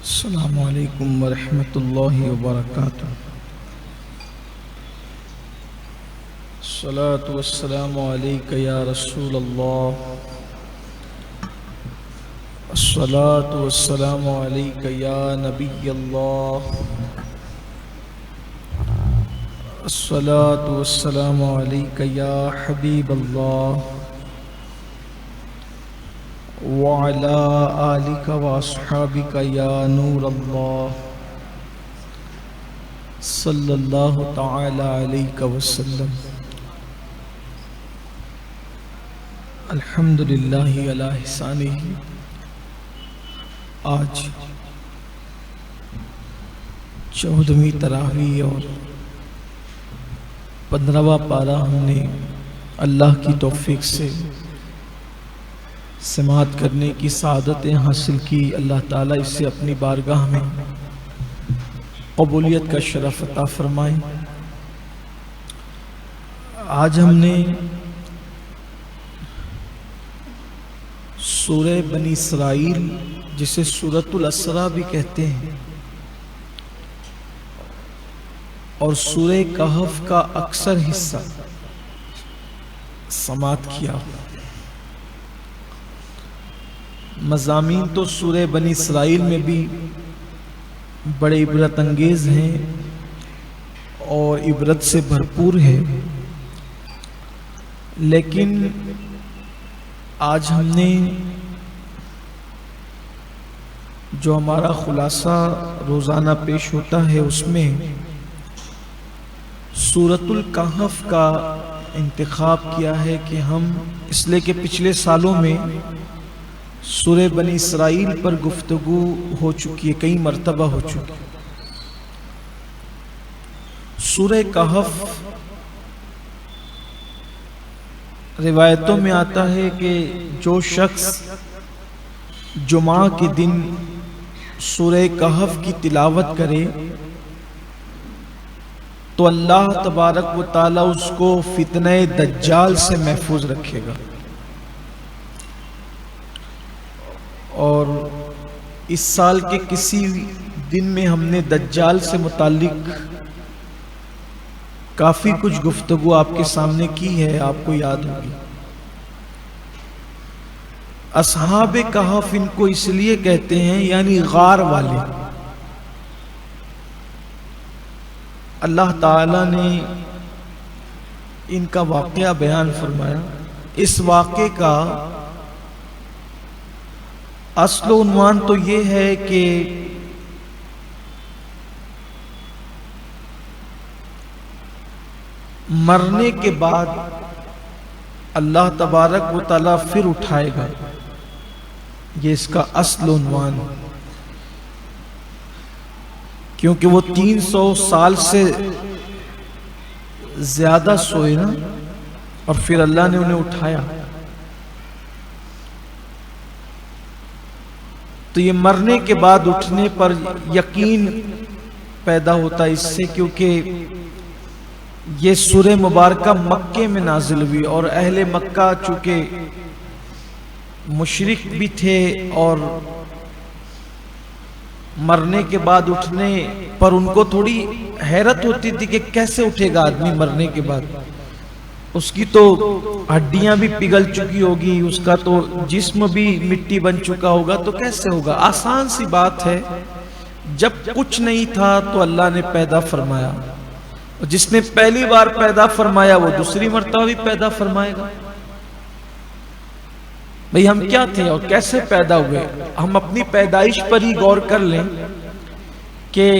السلام علیکم ورحمۃ اللہ وبرکاتہ۔ الصلاۃ والسلام علیک یا رسول اللہ، الصلاۃ والسلام علیک یا نبی اللہ، الصلاۃ والسلام علیک یا حبیب اللہ، وعلی آلک واصحابک یا نور اللہ، صلی اللہ تعالی علیہ وسلم۔ الحمدللہ علی احسانہ۔ آج 14ویں تراویح اور 15واں پارہ ہم نے اللہ کی توفیق سے سماعت کرنے کی سعادتیں حاصل کی۔ اللہ تعالیٰ اس سے اپنی بارگاہ میں قبولیت کا شرف عطا فرمائے۔ آج ہم نے سورہ بنی اسرائیل، جسے سورۃ الاسراء بھی کہتے ہیں، اور سورہ کہف کا اکثر حصہ سماعت کیا۔ مضامین تو سورہ بنی اسرائیل میں بھی بڑے عبرت انگیز ہیں اور عبرت سے بھرپور ہے، لیکن آج ہم نے جو ہمارا خلاصہ روزانہ پیش ہوتا ہے اس میں سورۃ الکہف کا انتخاب کیا ہے کہ ہم اس لیے کہ پچھلے سالوں میں سورہ بنی اسرائیل پر گفتگو ہو چکی ہے، کئی مرتبہ ہو چکی۔ سورہ کہف روایتوں میں آتا ہے کہ جو شخص جمعہ کے دن سورہ کہف کی تلاوت کرے تو اللہ تبارک و تعالی اس کو فتنہ دجال سے محفوظ رکھے گا، اور اس سال کے کسی دن میں ہم نے دجال سے متعلق کافی کچھ گفتگو آپ کے سامنے کی ہے، آپ کو یاد ہوگی۔ اصحاب کہف ان کو اس لیے کہتے ہیں، یعنی غار والے۔ اللہ تعالی نے ان کا واقعہ بیان فرمایا۔ اس واقعے کا اصل عنوان تو یہ ہے کہ مرنے کے بعد اللہ تبارک و تعالیٰ پھر اٹھائے گا، یہ اس کا اصل عنوان، کیونکہ وہ 300 سال سے زیادہ سوئے نا، اور پھر اللہ نے انہیں اٹھایا۔ تو یہ مرنے کے بعد اٹھنے پر یقین پیدا ہوتا ہے اس سے، کیونکہ یہ سورہ مبارکہ مکے میں نازل ہوئی، اور اہل مکہ چونکہ مشرک بھی تھے اور مرنے کے بعد اٹھنے پر ان کو تھوڑی حیرت ہوتی تھی کہ کیسے اٹھے گا آدمی مرنے کے بعد، اس کی تو ہڈیاں بھی پگھل چکی ہوگی، اس کا تو جسم بھی مٹی بن چکا ہوگا، تو کیسے ہوگا؟ آسان سی بات ہے، جب کچھ نہیں تھا تو اللہ نے پیدا فرمایا، اور جس نے پہلی بار پیدا فرمایا وہ دوسری مرتبہ بھی پیدا فرمائے گا۔ بھئی ہم کیا تھے اور کیسے پیدا ہوئے؟ ہم اپنی پیدائش پر ہی غور کر لیں کہ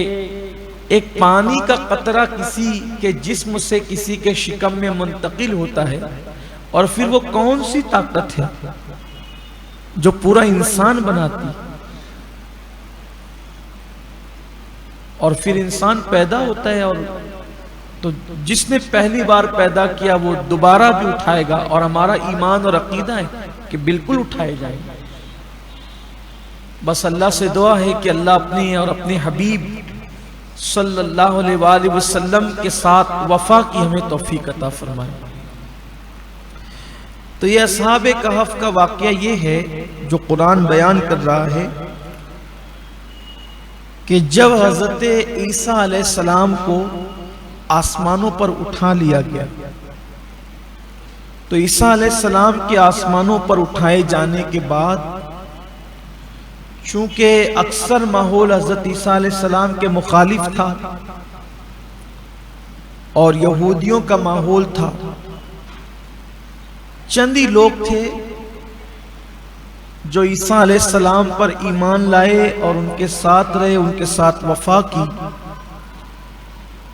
ایک پانی کا قطرہ کسی کے جسم سے کسی کے شکم میں منتقل ہوتا ہے، اور پھر وہ کون سی طاقت ہے جو پورا انسان بناتی، اور پھر انسان پیدا ہوتا ہے، اور تو جس نے پہلی بار پیدا کیا وہ دوبارہ بھی اٹھائے گا، اور ہمارا ایمان اور عقیدہ ہے کہ بالکل اٹھائے جائیں گے۔ بس اللہ سے دعا ہے کہ اللہ اپنے اور اپنے حبیب صلی اللہ علیہ وآلہ وسلم کے ساتھ وفا کی ہمیں توفیق عطا فرمائے۔ تو یہ اصحاب کہف کا واقعہ یہ ہے جو قرآن بیان کر رہا ہے کہ جب حضرت عیسیٰ علیہ السلام کو آسمانوں پر اٹھا لیا گیا تو عیسیٰ علیہ السلام کے آسمانوں پر اٹھائے جانے کے بعد چونکہ اکثر ماحول حضرت عیسیٰ علیہ السلام کے مخالف تھا اور یہودیوں کا ماحول تھا، چند ہی لوگ تھے جو عیسیٰ علیہ السلام پر ایمان لائے اور ان کے ساتھ رہے، ان کے ساتھ وفا کی۔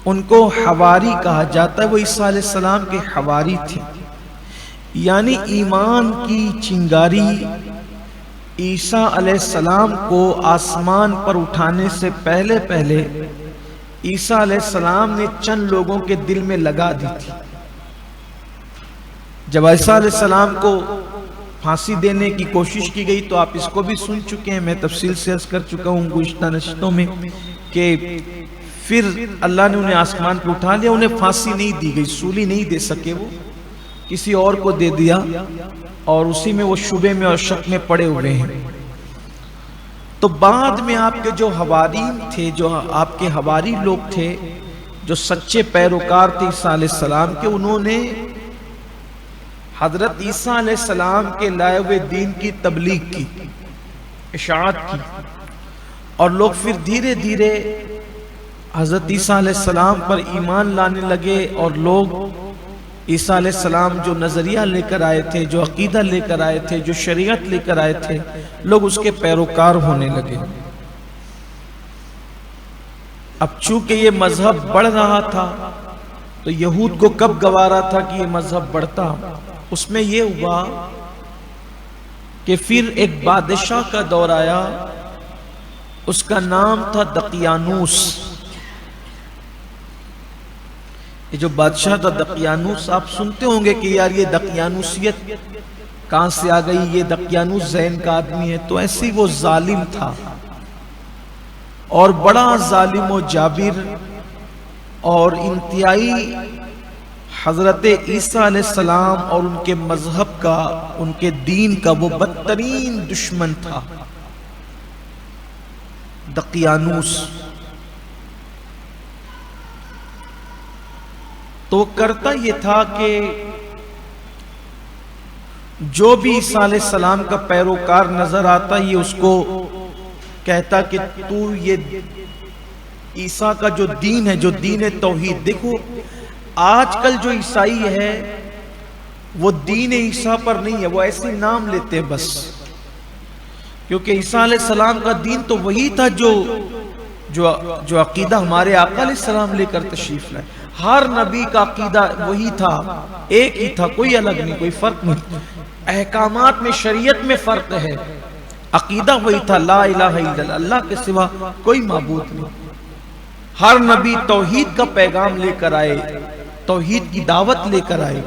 ان کو حواری کہا جاتا ہے، وہ عیسیٰ علیہ السلام کے حواری تھے، یعنی ایمان کی چنگاری عیسیٰ علیہ السلام کو آسمان پر اٹھانے سے پہلے عیسیٰ علیہ السلام نے چند لوگوں کے دل میں لگا دی تھی۔ جب عیسیٰ علیہ السلام کو پھانسی دینے کی کوشش کی گئی تو آپ اس کو بھی سن چکے ہیں، میں تفصیل سے عرض کر چکا ہوں گزشتہ نشستوں میں کہ پھر اللہ نے انہیں آسمان پہ اٹھا لیا، انہیں پھانسی نہیں دی گئی، سولی نہیں دے سکے، وہ کسی اور کو دے دیا اور اسی میں وہ شبے میں اور شک میں پڑے ہوئے ہیں۔ تو بعد میں آپ کے جو حوارین تھے، جو آپ کے حواری لوگ تھے، جو سچے پیروکار تھے عیسیٰ علیہ السلام کے، انہوں نے حضرت عیسیٰ علیہ السلام کے لائے ہوئے دین کی تبلیغ کی، اشاعت کی، اور لوگ پھر دھیرے دھیرے حضرت عیسیٰ علیہ السلام پر ایمان لانے لگے، اور لوگ عیسیٰ علیہ السلام جو نظریہ لے کر آئے تھے، جو عقیدہ لے کر آئے تھے، جو شریعت لے کر آئے تھے، لوگ اس کے پیروکار ہونے لگے۔ اب چونکہ یہ مذہب بڑھ رہا تھا تو یہود کو کب گوارا تھا کہ یہ مذہب بڑھتا؟ اس میں یہ ہوا کہ پھر ایک بادشاہ کا دور آیا، اس کا نام تھا دقیانوس۔ یہ جو بادشاہ تھا دقیانوس، آپ سنتے ہوں گے کہ یار یہ دقیانوسیت کہاں سے آ گئی، یہ دقیانوس زین کا آدمی ہے، تو ایسے ہی وہ ظالم تھا اور بڑا ظالم و جابر، اور انتہائی حضرت عیسیٰ علیہ السلام اور ان کے مذہب کا، ان کے دین کا وہ بدترین دشمن تھا دقیانوس۔ تو کرتا یہ تھا کہ جو بھی عیسیٰ علیہ السلام کا پیروکار نظر آتا، یہ اس کو کہتا کہ تو یہ عیسیٰ کا جو دین ہے، جو دین توحید، دیکھو آج کل جو عیسائی ہے وہ دین عیسیٰ پر نہیں ہے، وہ ایسے نام لیتے ہیں بس، کیونکہ عیسیٰ علیہ السلام کا دین تو وہی تھا جو عقیدہ ہمارے آقا علیہ السلام لے کر تشریف لائے۔ ہر نبی کا عقیدہ وہی تھا، ایک ہی تھا، کوئی الگ نہیں، کوئی فرق نہیں۔ احکامات میں، شریعت میں فرق ہے، عقیدہ وہی تھا، لا الہ الا اللہ، اللہ کے سوا کوئی معبود نہیں۔ ہر نبی توحید کا پیغام لے کر آئے، توحید کی دعوت لے کر آئے۔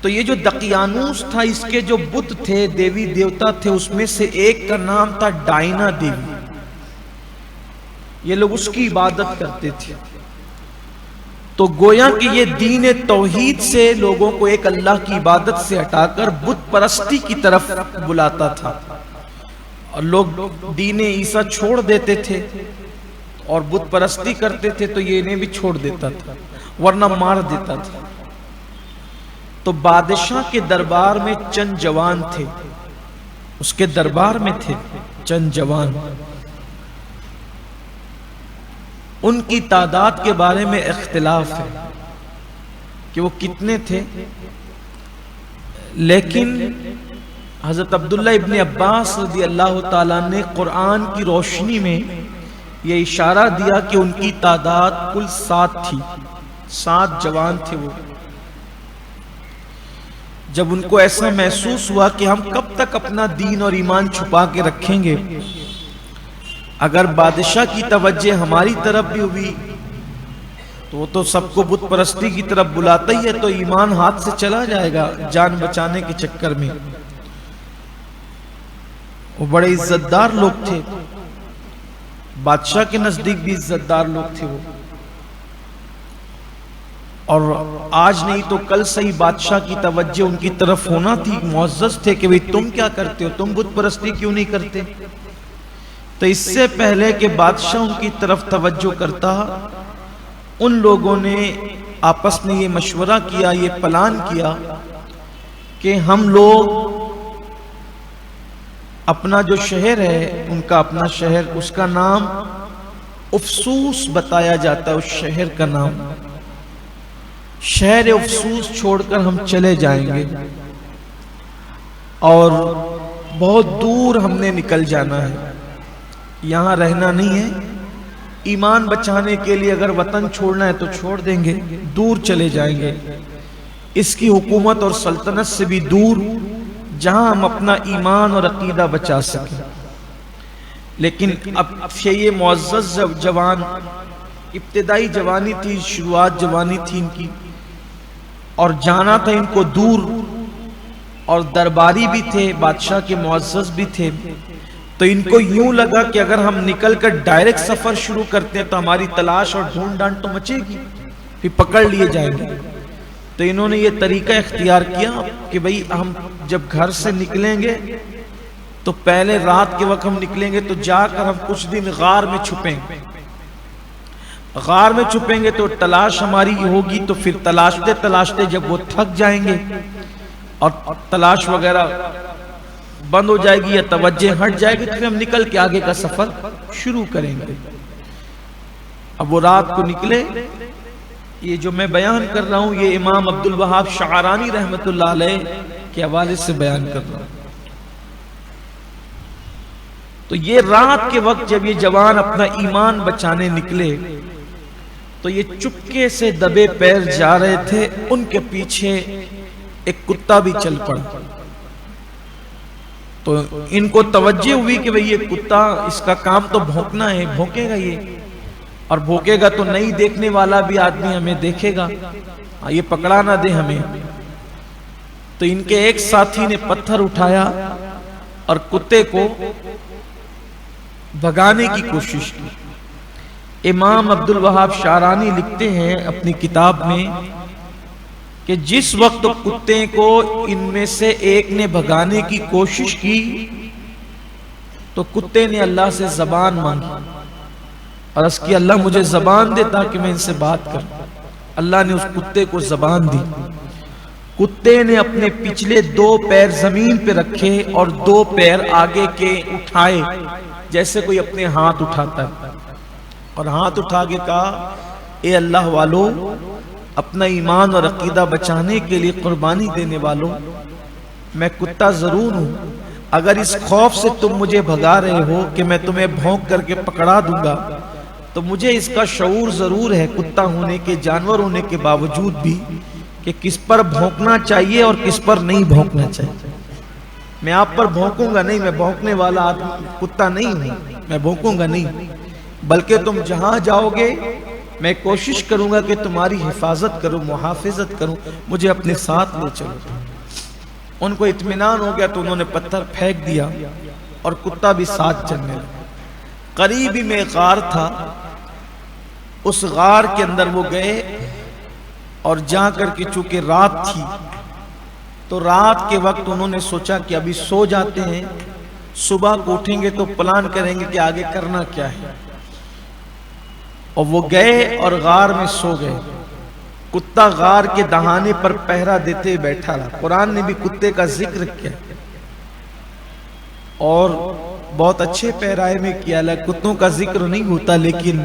تو یہ جو دقیانوس تھا، اس کے جو بت تھے، دیوی دیوتا تھے، اس میں سے ایک کا نام تھا ڈائنا دیوی۔ یہ لوگ اس کی عبادت کرتے تھے۔ تو گویا کہ یہ دین توحید سے لوگوں کو ایک اللہ کی عبادت سے ہٹا کر بت پرستی کی طرف بلاتا تھا، اور لوگ دین عیسیٰ چھوڑ دیتے تھے اور بت پرستی کرتے تھے تو یہ انہیں بھی چھوڑ دیتا تھا، ورنہ مار دیتا تھا۔ تو بادشاہ کے دربار میں چند جوان تھے، اس کے دربار میں تھے چند جوان، ان کی تعداد کے بارے میں اختلاف ہے کہ وہ کتنے تھے، لیکن حضرت عبداللہ ابن عباس رضی اللہ تعالیٰ نے قرآن کی روشنی میں یہ اشارہ دیا کہ ان کی تعداد کل 7 تھی، 7 جوان تھے وہ۔ جب ان کو ایسا محسوس ہوا کہ ہم کب تک اپنا دین اور ایمان چھپا کے رکھیں گے، اگر بادشاہ کی توجہ ہماری طرف بھی ہوئی تو وہ تو سب کو بت پرستی کی طرف بلاتا ہی ہے، تو ایمان ہاتھ سے چلا جائے گا جان بچانے کے چکر میں۔ وہ بڑے عزت دار لوگ تھے، بادشاہ کے نزدیک بھی عزت دار لوگ تھے وہ، اور آج نہیں تو کل سے ہی بادشاہ کی توجہ ان کی طرف ہونا تھی، معزز تھے کہ بھئی تم کیا کرتے ہو، تم بت پرستی کیوں نہیں کرتے؟ تو اس سے پہلے کہ بادشاہ ان کی طرف توجہ کرتا، ان لوگوں نے آپس میں یہ مشورہ کیا، یہ پلان کیا کہ ہم لوگ اپنا جو شہر ہے، ان کا اپنا شہر، اس کا نام افسوس بتایا جاتا ہے، اس شہر کا نام، شہر افسوس چھوڑ کر ہم چلے جائیں گے اور بہت دور ہم نے نکل جانا ہے، یہاں رہنا نہیں ہے، ایمان بچانے کے لیے اگر وطن چھوڑنا ہے تو چھوڑ دیں گے، دور چلے جائیں گے، اس کی حکومت اور سلطنت سے بھی دور، جہاں ہم اپنا ایمان اور عقیدہ بچا سکیں۔ لیکن اب یہ معزز جوان، ابتدائی جوانی تھی، شروعات جوانی تھی ان کی، اور جانا تھا ان کو دور، اور درباری بھی تھے، بادشاہ کے معزز بھی تھے، تو ان کو یوں لگا کہ اگر ہم نکل کر ڈائریکٹ سفر شروع کرتے ہیں تو ہماری تلاش اور ڈھونڈ ڈھانڈ تو مچے گی، پھر پکڑ لیے جائیں گے۔ تو انہوں نے یہ طریقہ اختیار کیا کہ بھئی ہم جب گھر سے نکلیں گے تو پہلے رات کے وقت ہم نکلیں گے تو جا کر ہم کچھ دن غار میں چھپیں گے، غار میں چھپیں گے تو تلاش ہماری ہوگی، تو پھر تلاشتے تلاشتے جب وہ تھک جائیں گے اور تلاش وغیرہ بند ہو جائے گی یا توجہ ہٹ جائے گی تو پھر ہم نکل کے آگے کا سفر شروع کریں گے۔ اب وہ رات کو نکلے، یہ جو میں بیان کر رہا ہوں یہ امام عبد الوہاب شعرانی رحمت اللہ علیہ کے حوالے سے بیان کر رہا ہوں۔ تو یہ رات کے وقت جب یہ جوان اپنا ایمان بچانے نکلے تو یہ چپکے سے دبے پیر جا رہے تھے، ان کے پیچھے ایک کتا بھی چل پڑا، تو ان کو توجہ ہوئی کہ بھئی یہ کتا، اس کا کام تو بھونکنا ہے، بھونکے گا یہ، اور بھونکے گا تو نہیں دیکھنے والا بھی آدمی ہمیں دیکھے گا، یہ پکڑا نہ دے ہمیں۔ تو ان کے ایک ساتھی نے پتھر اٹھایا اور کتے کو بھگانے کی کوشش کی۔ امام عبد الوہاب شعرانی لکھتے ہیں اپنی کتاب میں کہ جس وقت کتے کو ان میں سے ایک نے بھگانے کی کوشش کی تو کتے نے اللہ سے زبان مانگی اور اس کی اللہ مجھے زبان دے تاکہ میں ان سے بات کروں۔ اللہ نے اس کتے کو زبان دی، کتے نے اپنے پچھلے 2 پیر زمین پہ رکھے اور 2 پیر آگے کے اٹھائے، جیسے کوئی اپنے ہاتھ اٹھاتا ہے، اور ہاتھ اٹھا کے کہا اے اللہ والو، اپنا ایمان اور عقیدہ بچانے کے لیے قربانی دینے والوں، میں کتا ضرور ہوں، اگر اس خوف سے تم مجھے بھگا رہے ہو کہ میں تمہیں بھونک کر کے پکڑا دوں گا تو مجھے اس کا شعور ضرور ہے، کتا ہونے کے، جانور ہونے کے باوجود بھی، کہ کس پر بھونکنا چاہیے اور کس پر نہیں بھونکنا چاہیے۔ میں آپ پر بھونکوں گا نہیں، میں بھونکنے والا آدمی کتا نہیں ہوں، میں بھونکوں گا نہیں، بلکہ تم جہاں جاؤ گے میں کوشش کروں گا کہ تمہاری حفاظت کروں، محافظت کروں، مجھے اپنے ساتھ لے چلو۔ ان کو اطمینان ہو گیا تو انہوں نے پتھر پھینک دیا اور کتا بھی ساتھ چلنے لگا۔ قریب ہی میں غار تھا، اس غار کے اندر وہ گئے اور جا کر کے چونکہ رات تھی تو رات کے وقت انہوں نے سوچا کہ ابھی سو جاتے ہیں، صبح کو اٹھیں گے تو پلان کریں گے کہ آگے کرنا کیا ہے، اور وہ گئے اور غار میں سو گئے۔ کتا غار کے دہانے پر پہرا دیتے بیٹھا رہا۔ قرآن نے بھی کتے کا ذکر کیا اور بہت اچھے پیرائے میں کیا، کتوں کا ذکر نہیں ہوتا، لیکن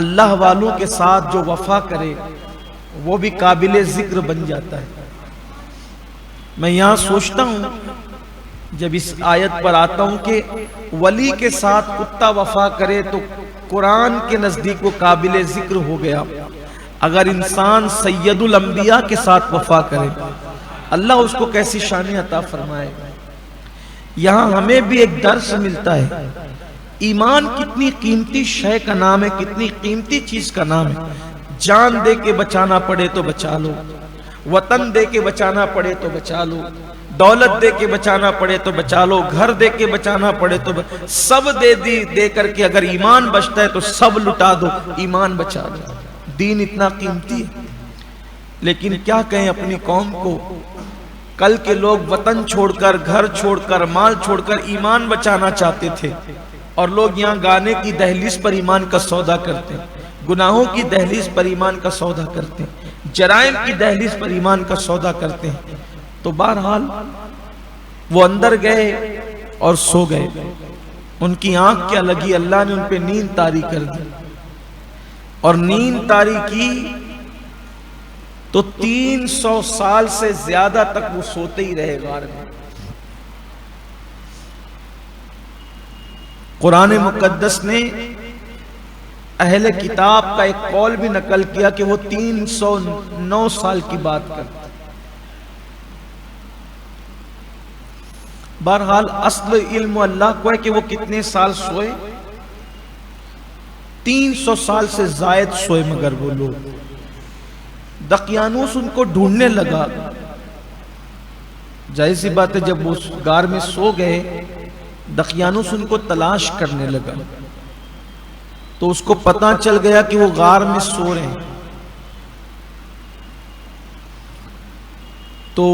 اللہ والوں کے ساتھ جو وفا کرے وہ بھی قابل ذکر بن جاتا ہے۔ میں یہاں سوچتا ہوں جب اس آیت پر آتا ہوں کہ ولی کے ساتھ کتا وفا کرے تو قرآن کے نزدیک وہ قابل ذکر ہو گیا۔ اگر انسان سید الانبیاء کے ساتھ وفا کرے اللہ اس کو کیسی شان عطا فرمائے۔ یہاں ہمیں بھی ایک درس ملتا ہے، ایمان کتنی قیمتی شے کا نام ہے، کتنی قیمتی چیز کا نام ہے۔ جان دے کے بچانا پڑے تو بچا لو، وطن دے کے بچانا پڑے تو بچا لو، دولت دے کے بچانا پڑے تو بچا لو، گھر دے کے بچانا پڑے تو سب دے کر کے اگر ایمان بچتا ہے تو سب لٹا دو، ایمان بچا دو۔ دین اتنا قیمتی ہے، لیکن کیا کہیں اپنی قوم کو، کل کے لوگ وطن چھوڑ کر، گھر چھوڑ کر، مال چھوڑ کر ایمان بچانا چاہتے تھے، اور لوگ یہاں گانے کی دہلیز پر ایمان کا سودا کرتے ہیں، گناہوں کی دہلیز پر ایمان کا سودا کرتے ہیں، جرائم کی دہلیز پر ایمان کا سودا کرتے ہیں۔ تو بہرحال وہ اندر گئے اور سو گئے، ان کی آنکھ کیا لگی، اللہ نے ان پہ نیند طاری کر دی، اور نیند طاری کی تو 300 سال سے زیادہ تک وہ سوتے ہی رہے غار میں۔ قرآن مقدس نے اہل کتاب کا ایک قول بھی نقل کیا کہ وہ 309 سال کی بات کرتے۔ بہرحال اصل علم اللہ کو ہے کہ وہ کتنے سال سوئے، 300 سال سے زائد سوئے، مگر وہ لوگ۔ دقیانوس ان کو ڈھونڈنے لگا، ظاہر سی بات ہے جب وہ غار میں سو گئے، دقیانوس ان کو تلاش کرنے لگا، تو اس کو پتہ چل گیا کہ وہ غار میں سو رہے ہیں۔ تو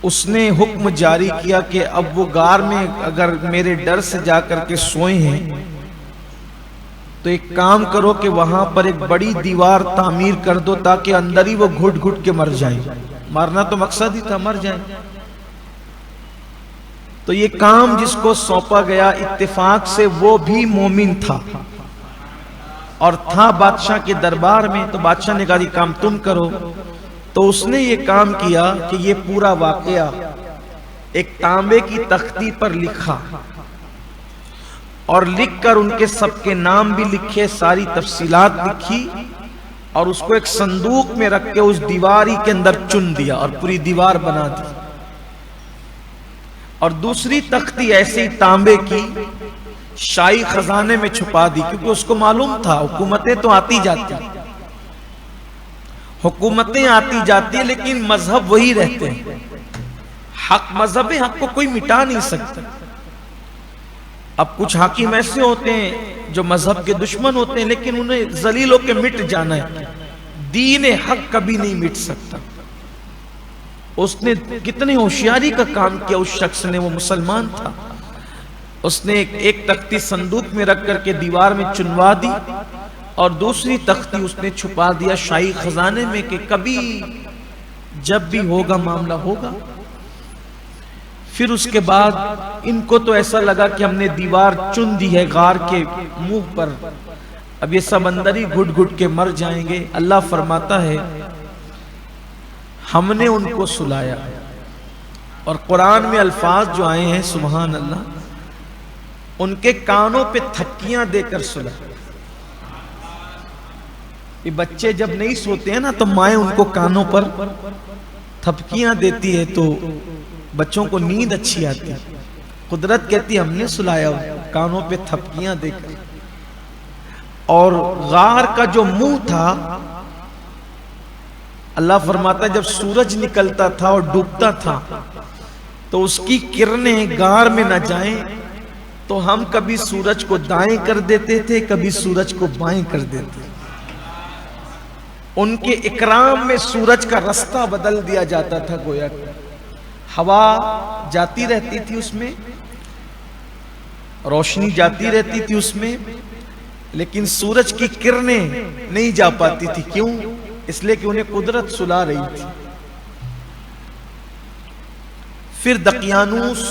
اس نے حکم جاری کیا کہ اب وہ غار میں اگر میرے ڈر سے جا کر کے سوئے ہیں تو ایک کام کرو کہ وہاں پر ایک بڑی دیوار تعمیر کر دو تاکہ اندر ہی وہ گھٹ گھٹ کے مر جائیں۔ مارنا تو مقصد ہی تھا، مر جائیں۔ تو یہ کام جس کو سونپا گیا اتفاق سے وہ بھی مومن تھا اور تھا بادشاہ کے دربار میں، تو بادشاہ نے کہا یہ کام تم کرو۔ تو اس نے یہ کام کیا کہ یہ پورا واقعہ ایک تانبے کی تختی پر لکھا، اور لکھ کر ان کے سب کے نام بھی لکھے، ساری تفصیلات لکھی، اور اس کو ایک صندوق میں رکھ کے اس دیواری کے اندر چن دیا اور پوری دیوار بنا دی۔ اور دوسری تختی ایسے ہی تانبے کی شاہی خزانے میں چھپا دی، کیونکہ اس کو معلوم تھا حکومتیں تو آتی جاتی، حکومتیں آتی جاتی ہیں لیکن مذہب وہی رہتے ہیں، حق مذہب ہے، حق کو کوئی مٹا نہیں سکتا۔ اب کچھ حاکم ایسے ہوتے ہیں جو مذہب کے دشمن ہوتے ہیں لیکن انہیں ذلیل ہو کے مٹ جانا ہے، دین حق کبھی نہیں مٹ سکتا۔ اس نے کتنی ہوشیاری کا کام کیا، اس شخص نے، وہ مسلمان تھا، اس نے ایک تختی صندوق میں رکھ کر کے دیوار میں چنوا دی، اور دوسری تختی اس نے چھپا دیا شاہی خزانے میں کہ کبھی جب بھی ہوگا معاملہ ہوگا۔ پھر اس کے بعد ان کو تو ایسا لگا کہ ہم نے دیوار چن دی ہے غار کے منہ پر، اب یہ سب اندر ہی گھٹ گھٹ کے مر جائیں گے۔ اللہ فرماتا ہے ہم نے ان کو سلایا، اور قرآن میں الفاظ جو آئے ہیں سبحان اللہ، ان کے کانوں پہ تھپکیاں دے کر سلایا۔ یہ بچے جب نہیں سوتے ہیں نا تو مائیں ان کو کانوں پر تھپکیاں دیتی ہے تو بچوں کو نیند اچھی آتی ہے۔ قدرت کہتی ہے ہم نے سلایا کانوں پہ تھپکیاں دے کر۔ اور غار کا جو منہ تھا، اللہ فرماتا ہے جب سورج نکلتا تھا اور ڈوبتا تھا تو اس کی کرنیں غار میں نہ جائیں، تو ہم کبھی سورج کو دائیں کر دیتے تھے، کبھی سورج کو بائیں کر دیتے تھے۔ ان کے اکرام میں سورج کا رستہ بدل دیا جاتا تھا، گویا ہوا جاتی رہتی تھی اس میں، روشنی جاتی رہتی تھی اس میں، لیکن سورج کی کرنیں نہیں جا پاتی تھی۔ کیوں؟ اس لیے کہ انہیں قدرت سلا رہی تھی۔ پھر دقیانوس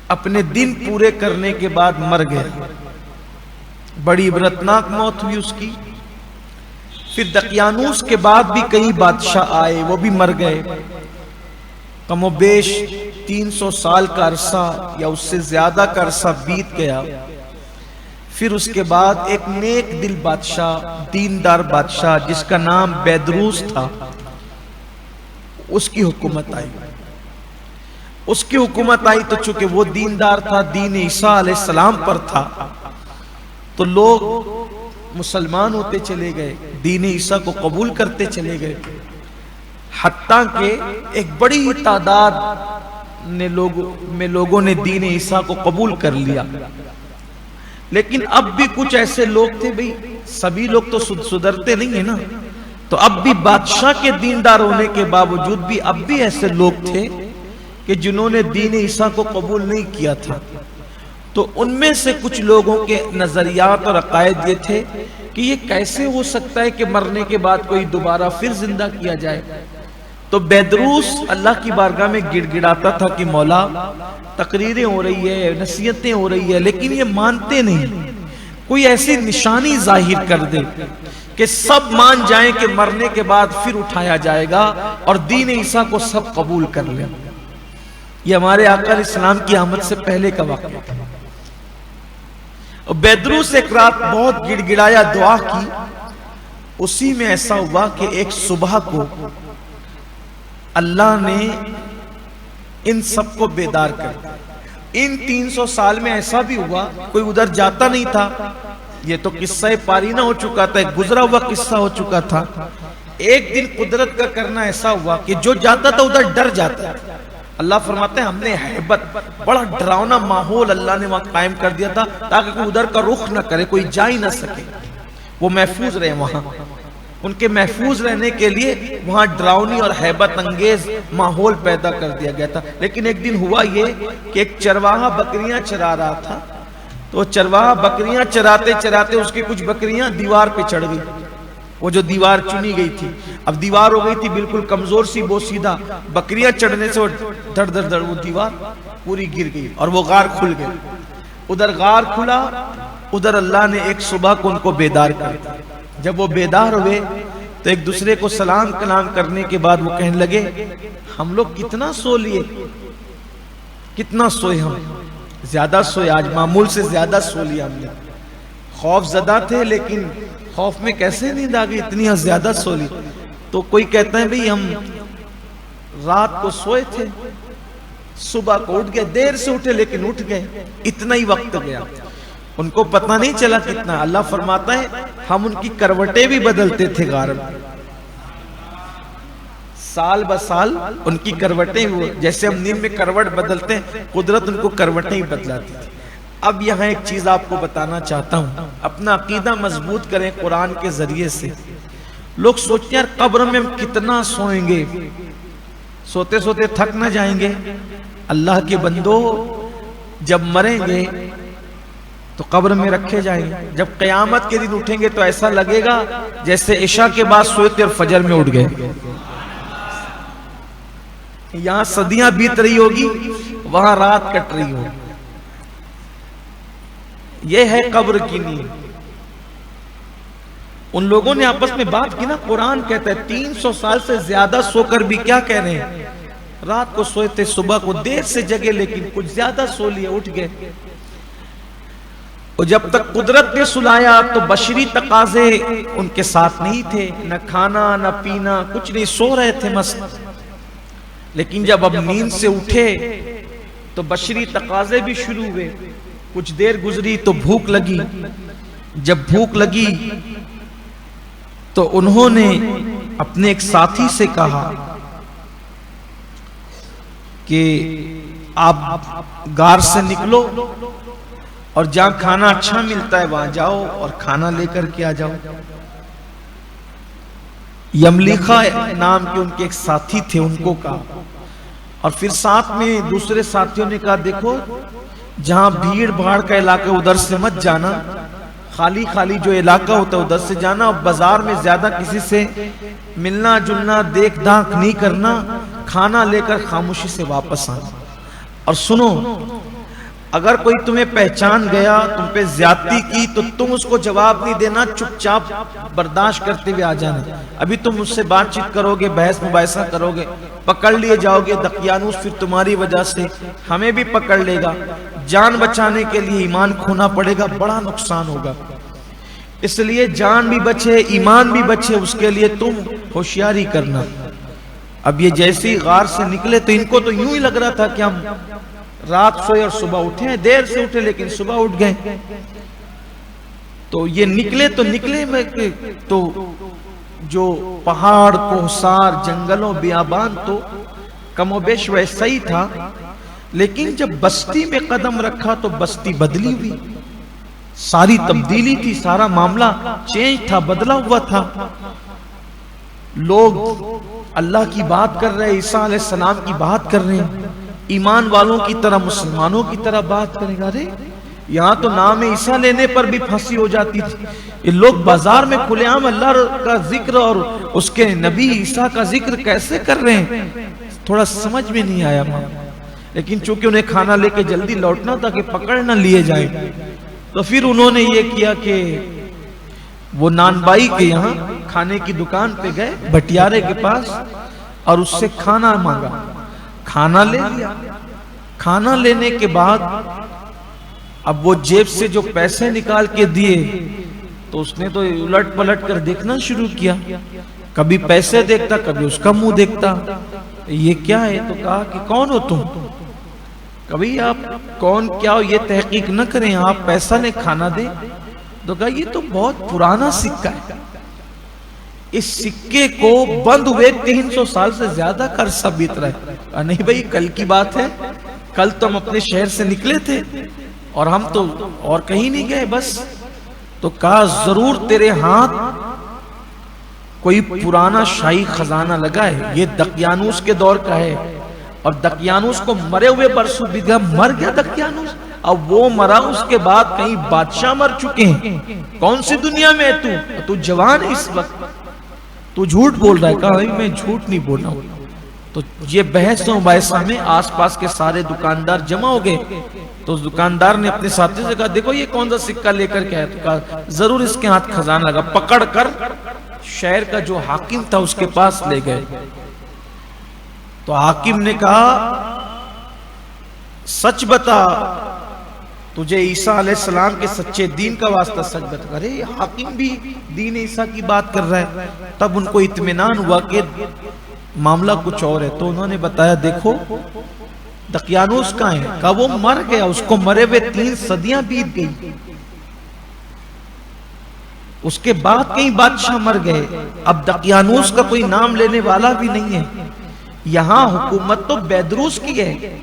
اپنے دن پورے کرنے کے بعد مر گیا، بڑی عبرتناک موت ہوئی اس کی۔ پھر دقیانوس کے بعد بھی کئی بادشاہ آئے، وہ بھی مر گئے۔ کم و بیش 300 سال کا عرصہ یا اس سے زیادہ کا عرصہ بیت گیا۔ پھر اس کے بعد ایک نیک دل بادشاہ، دیندار بادشاہ جس کا نام بیدروس تھا، اس کی حکومت آئی۔ اس کی حکومت آئی تو چونکہ وہ دیندار تھا، دین عیسیٰ علیہ السلام پر تھا، تو لوگ مسلمان ہوتے چلے گئے، دین عیسیٰ کو قبول کرتے چلے گئے، حتیٰ کہ ایک بڑی تعداد میں لوگوں نے دین عیسیٰ کو قبول کر لیا۔ لیکن اب بھی کچھ ایسے لوگ تھے، بھئی سبھی لوگ تو سدھرتے نہیں ہیں نا، تو اب بھی بادشاہ کے دیندار ہونے کے باوجود بھی اب بھی ایسے لوگ تھے کہ جنہوں نے دین عیسیٰ کو قبول نہیں کیا تھا. تو ان میں سے کچھ لوگوں کے نظریات اور عقائد یہ تھے کہ یہ کیسے ہو سکتا ہے کہ مرنے کے بعد کوئی دوبارہ پھر زندہ کیا جائے. تو بیدروس اللہ کی بارگاہ میں گڑ گڑاتا تھا کہ مولا تقریریں ہو رہی ہے، نصیحتیں ہو رہی ہے، لیکن یہ مانتے نہیں. کوئی ایسی نشانی ظاہر کر دے کہ سب مان جائیں کہ مرنے کے بعد پھر اٹھایا جائے گا اور دین عیسیٰ کو سب قبول کر لیں. یہ ہمارے آقا علیہ السلام کی آمد سے پہلے کا واقعہ تھا. بیدروس ایک رات بہت گڑ گڑایا، دعا کی. اسی میں ایسا ہوا کہ ایک صبح کو اللہ نے ان سب کو بیدار کر دیا. ان 300 سال میں ایسا بھی ہوا کوئی ادھر جاتا نہیں تھا. یہ تو قصہ پارینہ ہو چکا تھا، گزرا ہوا قصہ ہو چکا تھا. ایک دن قدرت کا کرنا ایسا ہوا کہ جو جاتا تھا ادھر ڈر جاتا. اللہ فرماتے ہیں ہم نے ہیبت، بڑا ڈراؤنا ماحول اللہ نے وہاں قائم کر دیا تھا تاکہ کوئی ادھر کا رخ نہ کرے، کوئی جا ہی نہ سکے، وہ محفوظ رہے. وہاں ان کے محفوظ رہنے کے لیے وہاں ڈراؤنی اور ہیبت انگیز ماحول پیدا کر دیا گیا تھا. لیکن ایک دن ہوا یہ کہ ایک چرواہا بکریاں چرا رہا تھا. تو چرواہا بکریاں چراتے چراتے اس کی کچھ بکریاں دیوار پہ چڑھ گئی. وہ جو دیوار چنی گئی تھی، اب دیوار ہو گئی تھی بالکل کمزور سی، بوسیدہ. بکریاں چڑھنے سے وہ دھڑ دھڑ دھڑ وہ دیوار پوری گر گئی اور وہ غار کھل گئے. ادھر غار کھلا، ادھر اللہ نے ایک صبح کو ان کو بیدار کر دیا. جب وہ بیدار ہوئے تو ایک دوسرے کو سلام کلام کرنے کے بعد وہ کہنے لگے ہم لوگ کتنا سو لیے، کتنا سوئے، ہم زیادہ سوئے، آج معمول سے زیادہ سو لیا ہم نے. خوف زدہ تھے لیکن خوف میں کیسے نیند آ گئی، اتنی زیادہ سو لی. تو کوئی کہتا ہے بھئی ہم رات کو سوئے تھے، صبح کو اٹھ گئے، دیر سے اٹھے لیکن اٹھ گئے، اتنا ہی وقت گیا، ان کو پتہ نہیں چلا کتنا. اللہ فرماتا ہے ہم ان کی کروٹیں بھی بدلتے تھے غار میں. سال بسال ان کی کروٹیں، جیسے ہم نیند میں کروٹ بدلتے ہیں، قدرت ان کو کروٹیں ہی بدلاتی تھی. اب یہاں ایک چیز آپ کو بتانا چاہتا ہوں، اپنا عقیدہ مضبوط کریں قرآن کے ذریعے سے. لوگ سوچتے ہیں یار قبر میں ہم کتنا سوئیں گے، سوتے سوتے تھک نہ جائیں گے. اللہ کے بندو جب مریں گے تو قبر میں رکھے جائیں گے. جب قیامت کے دن اٹھیں گے تو ایسا لگے گا جیسے عشاء کے بعد سوئے تھے اور فجر میں اٹھ گئے. یہاں صدیاں بیت رہی ہوگی، وہاں رات کٹ رہی ہوگی. یہ ہے قبر کی نیند. ان لوگوں نے آپس میں بات کی نا، قرآن کہتا ہے 300 سال سے زیادہ سو کر بھی کیا کہہ رہے ہیں، رات کو سوئے تھے، صبح کو دیر سے جگے لیکن کچھ زیادہ سو لیے، اٹھ گئے. اور جب تک قدرت نے سلایا تو بشری تقاضے ان کے ساتھ نہیں تھے، نہ کھانا نہ پینا، کچھ نہیں، سو رہے تھے مست. لیکن جب اب نیند سے اٹھے تو بشری تقاضے بھی شروع ہوئے. کچھ دیر گزری تو بھوک لگی. جب بھوک لگی تو انہوں نے اپنے ایک ساتھی سے کہا کہ آپ غار سے نکلو اور جہاں کھانا اچھا ملتا ہے وہاں جاؤ اور کھانا لے کر کے آ جاؤ. یملیخا نام کے ان کے ایک ساتھی تھے، ان کو کہا. اور پھر ساتھ میں دوسرے ساتھیوں نے کہا دیکھو جہاں بھیڑ بھاڑ کا علاقہ ادھر سے مت جانا، خالی خالی جو علاقہ ہوتا ہے ادھر سے جانا، اور بازار میں زیادہ کسی سے ملنا جلنا دیکھ داکھ نہیں کرنا، کھانا لے کر خاموشی سے واپس آنا. اور سنو، اگر کوئی تمہیں پہچان گیا، تم پہ زیادتی کی تو تم اس کو جواب نہیں دینا، چپ چاپ برداشت کرتے ہوئے آ جانا. ابھی تم مجھ سے بات چیت کرو گے، بحث مباحثہ کرو گے، پکڑ لیے جاؤ گے، دقیانوس پھر تمہاری وجہ سے ہمیں بھی پکڑ لے گا. جان بچانے کے لیے ایمان کھونا پڑے گا، بڑا نقصان ہوگا. اس لیے جان بھی بچے، ایمان بھی بچے، اس کے لیے تم ہوشیاری کرنا. اب یہ جیسے ہی غار سے نکلے تو ان کو تو یوں ہی لگ رہا تھا کہ ہم رات سوئے اور صبح اٹھے ہیں، دیر سے اٹھے لیکن صبح اٹھ گئے. تو یہ نکلے تو نکلے میں تو جو پہاڑ کوہسار جنگلوں بیابان تو کم و بیش ویسا ہی تھا، لیکن جب بستی میں قدم رکھا تو بستی بدلی ہوئی، ساری تبدیلی تھی، سارا معاملہ چینج تھا، بدلا ہوا تھا. لوگ اللہ کی بات کر رہے ہیں، عیسیٰ علیہ السلام کی بات کر رہے ہیں، ایمان والوں کی طرح مسلمانوں کی طرح بات کریں گے. ارے یہاں تو نام عیسیٰ لینے پر بھی پھنسی ہو جاتی تھی. یہ لوگ بازار میں کھلے عام اللہ کا ذکر اور اس کے نبی عیسیٰ کا ذکر کیسے کر رہے ہیں؟ تھوڑا سمجھ میں نہیں آیا ماں. لیکن چونکہ انہیں کھانا لے کے جلدی لوٹنا تھا کہ پکڑ نہ لیے جائیں، تو پھر انہوں نے یہ کیا کہ وہ نان بائی کے یہاں کھانے کی دکان پہ گئے، بھٹیارے کے پاس، اور اس سے کھانا مانگا. کھانا لے لیا. کھانا لینے کے بعد اب وہ جیب سے جو پیسے نکال کے دیے تو اس نے تو الٹ پلٹ کر دیکھنا شروع کیا. کبھی پیسے دیکھتا، کبھی اس کا منہ دیکھتا. یہ کیا ہے؟ تو کہا کہ کون ہو تم؟ کبھی آپ کون کیا ہو یہ تحقیق نہ کریں، آپ پیسہ لیں کھانا دیں. تو کہا یہ تو بہت پرانا سکہ ہے، اس سکے کو بند ہوئے 300 سال سے زیادہ کا عرصہ بیت رہا ہے. نہیں بھئی کل کی بات ہے، کل تو ہم اپنے شہر سے نکلے تھے اور ہم تو اور کہیں نہیں گئے بس. تو کہا ضرور تیرے ہاتھ کوئی پرانا شاہی خزانہ لگا ہے، یہ دقیانوس کے دور کا ہے، اور دقیانوس کو مرے ہوئے برسوں بیت گیا. مر گیا دقیانوس؟ اب وہ مرا، اس کے بعد کئی بادشاہ مر چکے ہیں. کون سی دنیا میں ہے تو جوان ہے اس وقت، تو جھوٹ بول رہا ہے. کہا میں جھوٹ نہیں بول رہا ہوں. تو یہ بحث و مباحثہ میں آس پاس کے سارے دکاندار جمع ہو گئے. تو اس دکاندار نے اپنے ساتھی سے کہا دیکھو یہ کون سا سکہ لے کر کے آیا؟ تو کہا ضرور اس کے ہاتھ خزانہ لگا. پکڑ کر شہر کا جو حاکم تھا اس کے پاس لے گئے. تو حاکم نے کہا سچ بتا، تجھے عیسیٰ علیہ السلام کے سچے دین کا واسطہ سچ بتا. ارے حاکم بھی دین عیسیٰ کی بات کر رہا ہے. تب ان کو اطمینان ہوا کہ معاملہ کچھ اور ہے. تو انہوں نے بتایا دیکھو دقیانوس کہاں ہے؟ کہا وہ مر گیا، اس کو مرے ہوئے 3 صدیاں بیت گئی. اس کے بعد کئی بادشاہ مر گئے. اب دقیانوس کا کوئی نام لینے والا بھی نہیں ہے. یہاں حکومت تو بیدروس کی ہے.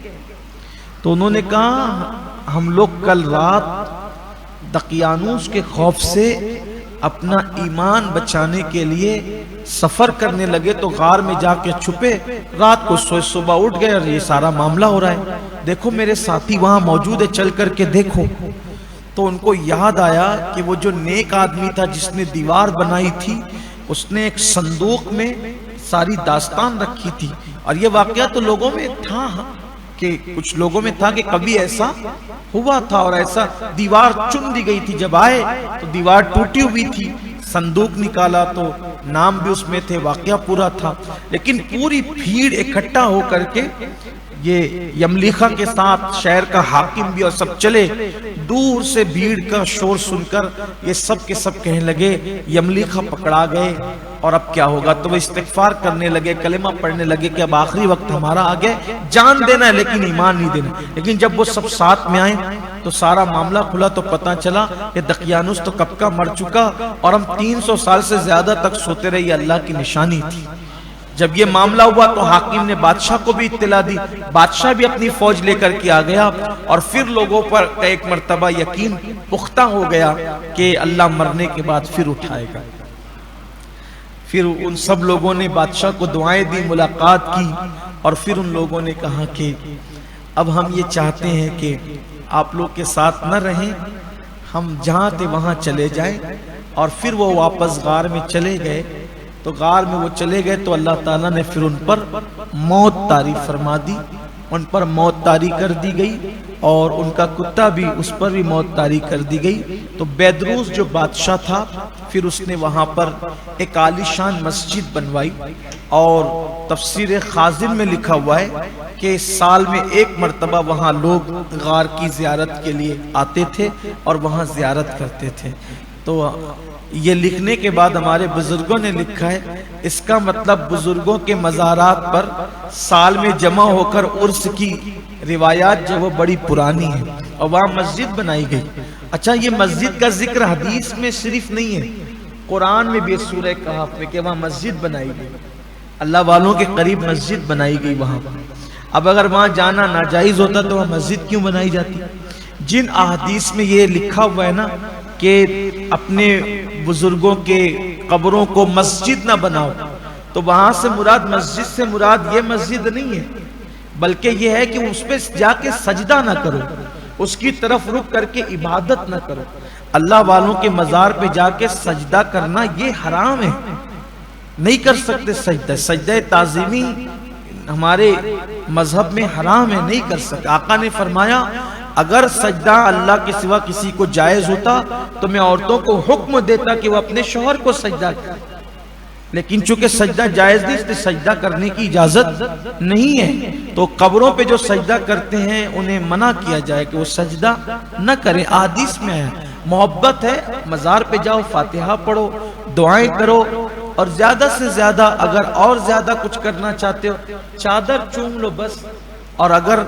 تو انہوں نے کہا ہم لوگ کل رات دقیانوس کے خوف سے اپنا ایمان بچانے کے لیے سفر کرنے لگے تو غار میں جا کے چھپے. رات کو سوئے، صبح اٹھ گئے اور یہ سارا معاملہ ہو رہا ہے. دیکھو میرے ساتھی وہاں موجود ہے، چل کر کے دیکھو. تو ان کو یاد آیا کہ وہ جو نیک آدمی تھا جس نے دیوار بنائی تھی، اس نے ایک صندوق میں ساری داستان رکھی تھی. اور یہ واقعہ تو لوگوں میں تھا کہ کچھ لوگوں میں تھا کہ کبھی ایسا ہوا تھا اور ایسا دیوار چن دی گئی تھی. جب آئے تو دیوار ٹوٹی ہوئی تھی. صندوق نکالا تو نام بھی اس میں تھے، واقعہ پورا تھا. لیکن پوری بھیڑ اکٹھا ہو کر کے یہ یملیخا کے ساتھ شہر کا حاکم بھی اور سب چلے. دور سے بھیڑ کا شور سن کر یہ سب کے سب کہنے لگے یملیخا پکڑا گئے اور اب کیا ہوگا. تو وہ استغفار کرنے لگے، کلمہ پڑھنے لگے کہ اب آخری وقت ہمارا آ گیا، جان دینا ہے لیکن ایمان نہیں دینا. لیکن جب وہ سب ساتھ میں آئے تو سارا معاملہ کھلا تو پتہ چلا کہ دقیانوس تو کب کا مر چکا اور ہم 300 سال سے زیادہ تک سوتے رہے. یہ اللہ کی نشانی تھی. جب یہ معاملہ ہوا تو حاکم نے بادشاہ کو بھی اطلاع دی. بادشاہ بھی اپنی فوج لے کر کے آ گیا اور پھر لوگوں پر ایک مرتبہ یقین پختہ ہو گیا کہ اللہ مرنے کے بعد پھر اٹھائے گا. پھر ان سب لوگوں نے بادشاہ کو دعائیں دی، ملاقات کی، اور پھر ان لوگوں نے کہا کہ اب ہم یہ چاہتے ہیں کہ آپ لوگ کے ساتھ نہ رہیں، ہم جہاں تھے وہاں چلے جائیں. اور پھر وہ واپس غار میں چلے گئے. تو غار میں وہ چلے گئے تو اللہ تعالیٰ نے پھر ان پر موت طاری فرما دی. ان پر موت طاری کر دی گئی اور ان کا کتا بھی، اس پر بھی موت طاری کر دی گئی. تو بیدروس جو بادشاہ تھا پھر اس نے وہاں پر ایک عالی شان مسجد بنوائی. اور تفسیر خازن میں لکھا ہوا ہے کہ سال میں 1 مرتبہ وہاں لوگ غار کی زیارت کے لیے آتے تھے اور وہاں زیارت کرتے تھے. تو یہ لکھنے کے بعد ہمارے بزرگوں نے لکھا ہے اس کا مطلب بزرگوں کے مزارات پر سال میں جمع ہو کر عرس کی روایات جو وہ بڑی پرانی ہیں اور وہاں مسجد بنائی گئی. اچھا یہ مسجد کا ذکر حدیث میں صرف نہیں ہے، قرآن میں بھی سورہ کہف میں کہ وہاں مسجد بنائی گئی، اللہ والوں کے قریب مسجد بنائی گئی وہاں. اب اگر وہاں جانا ناجائز ہوتا تو وہاں مسجد کیوں بنائی جاتی؟ جن احادیث میں یہ لکھا ہوا ہے نا کہ اپنے بزرگوں کے قبروں کو مسجد نہ بناؤ، تو وہاں سے مراد مسجد سے مراد یہ مسجد نہیں ہے، بلکہ یہ ہے کہ اس پہ جا کے سجدہ نہ کرو، اس کی طرف رک کر کے عبادت نہ کرو۔ اللہ والوں کے مزار پہ جا کے سجدہ کرنا یہ حرام ہے، نہیں کر سکتے سجدہ۔ سجدہ تعظیمی ہمارے مذہب میں حرام ہے، نہیں کر سکتے۔ آقا نے فرمایا اگر سجدہ اللہ کے سوا کسی کو جائز ہوتا تو میں عورتوں کو حکم دیتا کہ وہ اپنے شوہر کو سجدہ کریں، لیکن چونکہ سجدہ جائز نہیں، اس لیے سجدہ کرنے کی اجازت نہیں ہے۔ تو قبروں پہ جو سجدہ کرتے ہیں انہیں منع کیا جائے کہ وہ سجدہ نہ کریں۔ احادیث میں ہے محبت ہے، مزار پہ جاؤ، فاتحہ پڑھو، دعائیں کرو، اور زیادہ سے زیادہ اگر اور زیادہ کچھ کرنا چاہتے ہو چادر چوم لو بس۔ اور اگر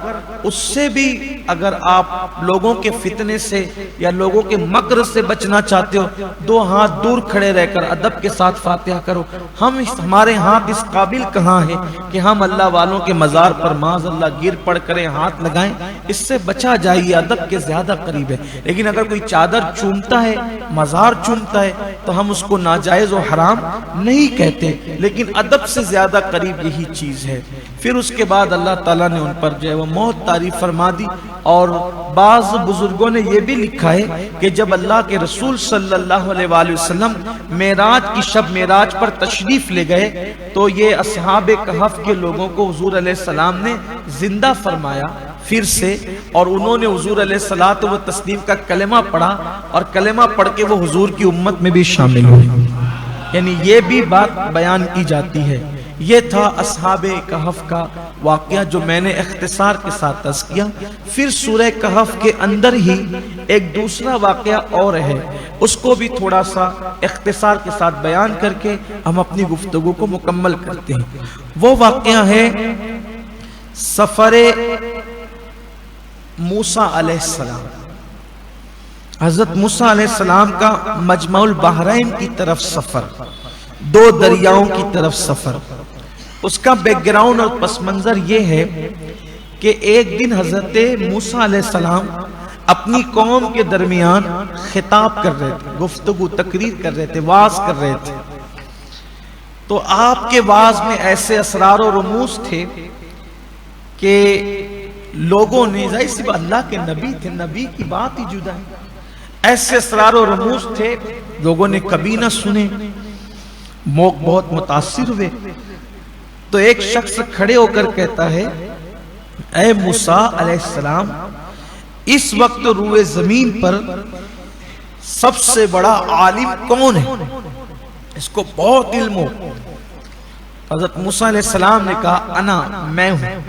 اس سے بھی اگر آپ لوگوں کے فتنے سے یا لوگوں کے مکر سے بچنا چاہتے ہو، دو ہاتھ دور کھڑے رہ کر ادب کے ساتھ فاتحہ کرو۔ ہمارے ہاتھ اس قابل کہاں ہے کہ ہم اللہ والوں کے مزار پر معاذ اللہ گر پڑ کریں، ہاتھ لگائیں، اس سے بچا جائیے، ادب کے زیادہ قریب ہے۔ لیکن اگر کوئی چادر چومتا ہے، مزار چومتا ہے، تو ہم اس کو ناجائز و حرام نہیں کہتے، لیکن ادب سے زیادہ قریب یہی چیز ہے۔ پھر اس کے بعد اللہ تعالیٰ نے ان پر جو ہے وہ موت تعریف فرما دی، اور بعض بزرگوں نے یہ بھی لکھا ہے کہ جب اللہ کے رسول صلی اللہ علیہ وآلہ وسلم معراج کی شب معراج پر تشریف لے گئے تو یہ اصحاب کہف کے لوگوں کو حضور علیہ السلام نے زندہ فرمایا پھر سے، اور انہوں نے حضور علیہ الصلوۃ والتسلیم کا کلمہ پڑھا، اور کلمہ پڑھ کے وہ حضور کی امت میں بھی شامل ہوئے۔ یعنی یہ بھی بات بیان کی جاتی ہے۔ یہ تھا اصحاب کہف کا واقعہ جو میں نے اختصار کے ساتھ عرض کیا۔ پھر سورہ کہف کے اندر ہی ایک دوسرا واقعہ اور ہے، اس کو بھی تھوڑا سا اختصار کے ساتھ بیان کر کے ہم اپنی گفتگو کو مکمل کرتے ہیں۔ وہ واقعہ ہے سفر موسیٰ علیہ السلام، حضرت موسیٰ علیہ السلام کا مجمع البحرین کی طرف سفر، دو دریاؤں کی طرف سفر۔ اس کا بیک گراؤنڈ اور پس منظر یہ ہے کہ ایک دن حضرت موسیٰ علیہ السلام اپنی قوم کے درمیان خطاب کر رہے تھے، گفتگو تقریر کر رہے تھے، وعظ کر رہے تھے۔ تو آپ کے وعظ میں ایسے اسرار و رموز تھے کہ لوگوں نے، ظاہر سی بات اللہ کے نبی تھے، نبی کی بات ہی جدا ہے، ایسے اسرار و رموز تھے لوگوں نے کبھی نہ سنے، بہت متاثر ہوئے۔ تو ایک شخص کھڑے ہو کر کہتا ہے اے موسیٰ علیہ السلام، اس وقت روئے زمین پر سب سے بڑا عالم کون ہے؟ اس کو بہت علم ہو۔ حضرت موسیٰ علیہ السلام نے کہا انا، میں ہوں،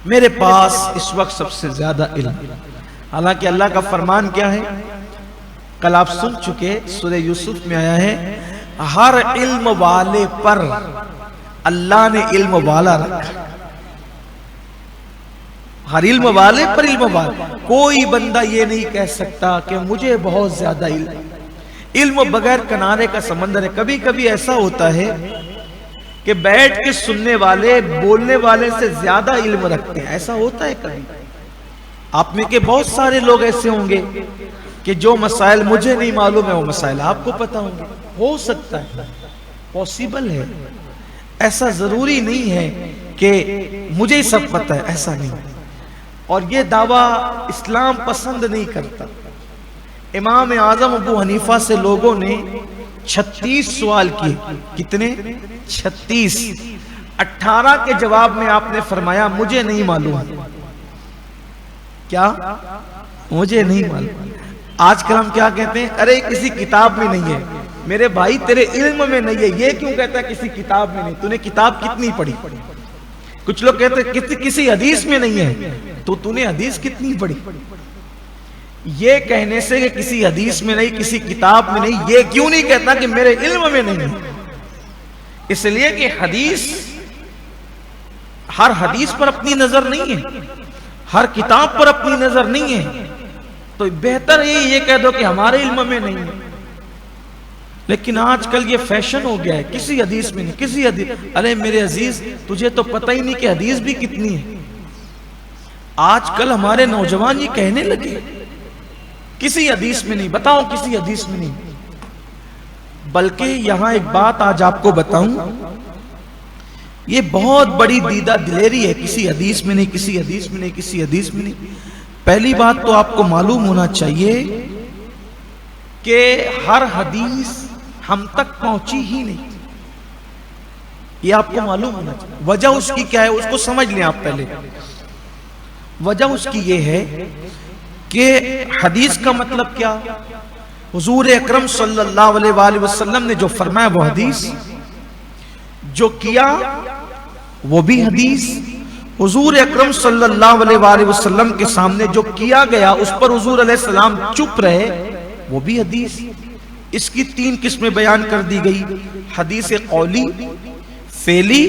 میرے پاس اس وقت سب سے زیادہ علم۔ حالانکہ اللہ کا فرمان کیا ہے؟ کل آپ سن چکے، سورہ یوسف میں آیا ہے ہر علم والے پر اللہ نے علم والا رکھا، ہر علم والے پر علم والا۔ کوئی بندہ یہ نہیں کہہ سکتا کہ مجھے بہت زیادہ علم بغیر کنارے کا سمندر ہے۔ کبھی کبھی ایسا ہوتا ہے کہ بیٹھ کے سننے والے بولنے والے سے زیادہ علم رکھتے ہیں، ایسا ہوتا ہے کبھی۔ آپ میں کے بہت سارے لوگ ایسے ہوں گے کہ جو مسائل مجھے نہیں معلوم ہے وہ مسائل آپ کو پتا ہوں گے، ہو سکتا ہے، پوسیبل ہے۔ ایسا ضروری نہیں ہے کہ مجھے ہی سب پتا ہے، ایسا نہیں۔ اور یہ دعویٰ اسلام پسند نہیں کرتا۔ امام اعظم ابو حنیفہ سے لوگوں نے 36 سوال کیے، کتنے؟ 36۔ 18 کے جواب میں آپ نے فرمایا مجھے نہیں معلوم۔ کیا؟ مجھے نہیں معلوم۔ آج کل ہم کیا کہتے ہیں؟ ارے کسی کتاب میں نہیں ہے۔ میرے بھائی تیرے علم میں نہیں ہے، یہ کیوں کہتا ہے کسی کتاب میں نہیں؟ تو نے کتاب کتنی پڑھی؟ کچھ لوگ کہتے ہیں کسی حدیث میں نہیں ہے، تو نے حدیث کتنی پڑھی؟ یہ کہنے سے کہ کسی حدیث میں نہیں، کسی کتاب میں نہیں، یہ کیوں نہیں کہتا کہ میرے علم میں نہیں ہے؟ اس لیے کہ حدیث، ہر حدیث پر اپنی نظر نہیں ہے، ہر کتاب پر اپنی نظر نہیں ہے، تو بہتر یہ کہہ دو کہ ہمارے علم میں نہیں ہے۔ لیکن آج کل یہ فیشن ہو گیا ہے، کسی حدیث میں نہیں، کسی حدیث۔ ارے میرے عزیز، تجھے تو پتہ ہی نہیں کہ حدیث بھی کتنی ہے۔ آج کل ہمارے نوجوان یہ کہنے لگے کسی حدیث میں نہیں، بتاؤ کسی حدیث میں نہیں۔ بلکہ یہاں ایک بات آج آپ کو بتاؤں، یہ بہت بڑی دیدہ دلیری ہے، کسی حدیث میں نہیں، کسی حدیث میں نہیں، کسی حدیث میں نہیں۔ پہلی بات تو آپ کو معلوم ہونا چاہیے کہ ہر حدیث ہم تک پہنچی ہی نہیں، یہ آپ کو معلوم ہونا چاہیے۔ وجہ اس کی کیا ہے اس کو سمجھ لیں آپ پہلے۔ وجہ اس کی یہ ہے کہ حدیث کا مطلب کیا، حضور اکرم صلی اللہ علیہ وآلہ وسلم نے جو فرمایا وہ حدیث، جو کیا وہ بھی حدیث، حضور اکرم صلی اللہ علیہ وآلہ وسلم کے سامنے جو کیا گیا اس پر حضور علیہ السلام چپ رہے وہ بھی حدیث۔ اس کی 3 قسمیں بیان کر دی گئی، حدیث قولی، فعلی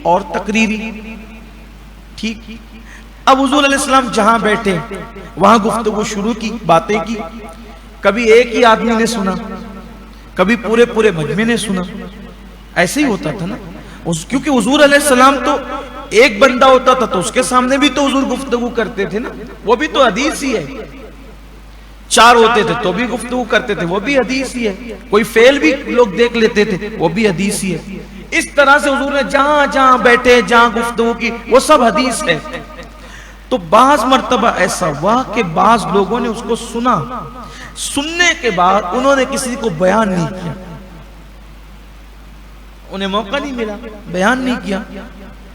اور تقریری۔ ٹھیک، اب حضور علیہ السلام جہاں بیٹھے وہاں گفتگو شروع کی، باتیں کی، کبھی ایک ہی آدمی نے سنا، کبھی پورے مجمع نے سنا، ایسے ہی ہوتا تھا نا، کیونکہ حضور علیہ السلام تو ایک بندہ ہوتا تھا تو اس کے سامنے بھی تو حضور گفتگو کرتے تھے نا، وہ بھی تو حدیث ہی ہے۔ 4 ہوتے تھے تو بھی گفتگو کرتے تھے، وہ بھی حدیث ہی ہے۔ کوئی فعل بھی لوگ دیکھ لیتے تھے، وہ بھی حدیث ہی ہے۔ اس طرح سے حضور نے جہاں جہاں بیٹھے، جہاں گفتگو کی، وہ سب حدیث ہے۔ تو بعض مرتبہ ایسا ہوا کہ بعض لوگوں نے اس کو سنا، سننے کے بعد انہوں نے کسی کو بیان نہیں کیا، انہیں موقع نہیں ملا، بیان نہیں کیا۔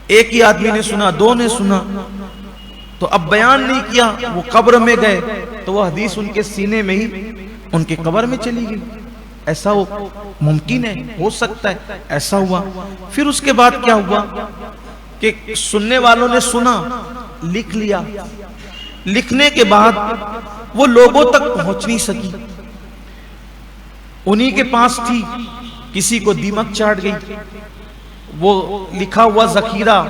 ایک ہی آدمی نے سنا، 2 نے سنا، تو اب بیان نہیں کیا، وہ قبر میں گئے تو وہ حدیث ان کے سینے میں ہی ان کے قبر میں چلی گئی۔ ایسا ہو ممکن ہے، ہو سکتا ہے، ایسا ہوا۔ پھر اس کے بعد کیا ہوا کہ سننے والوں نے سنا، لکھ لیا، لکھنے کے بعد وہ لوگوں تک پہنچ نہیں سکی، انہی کے پاس تھی، کسی کو دیمک چاٹ گئی، وہ لکھا ہوا ذخیرہ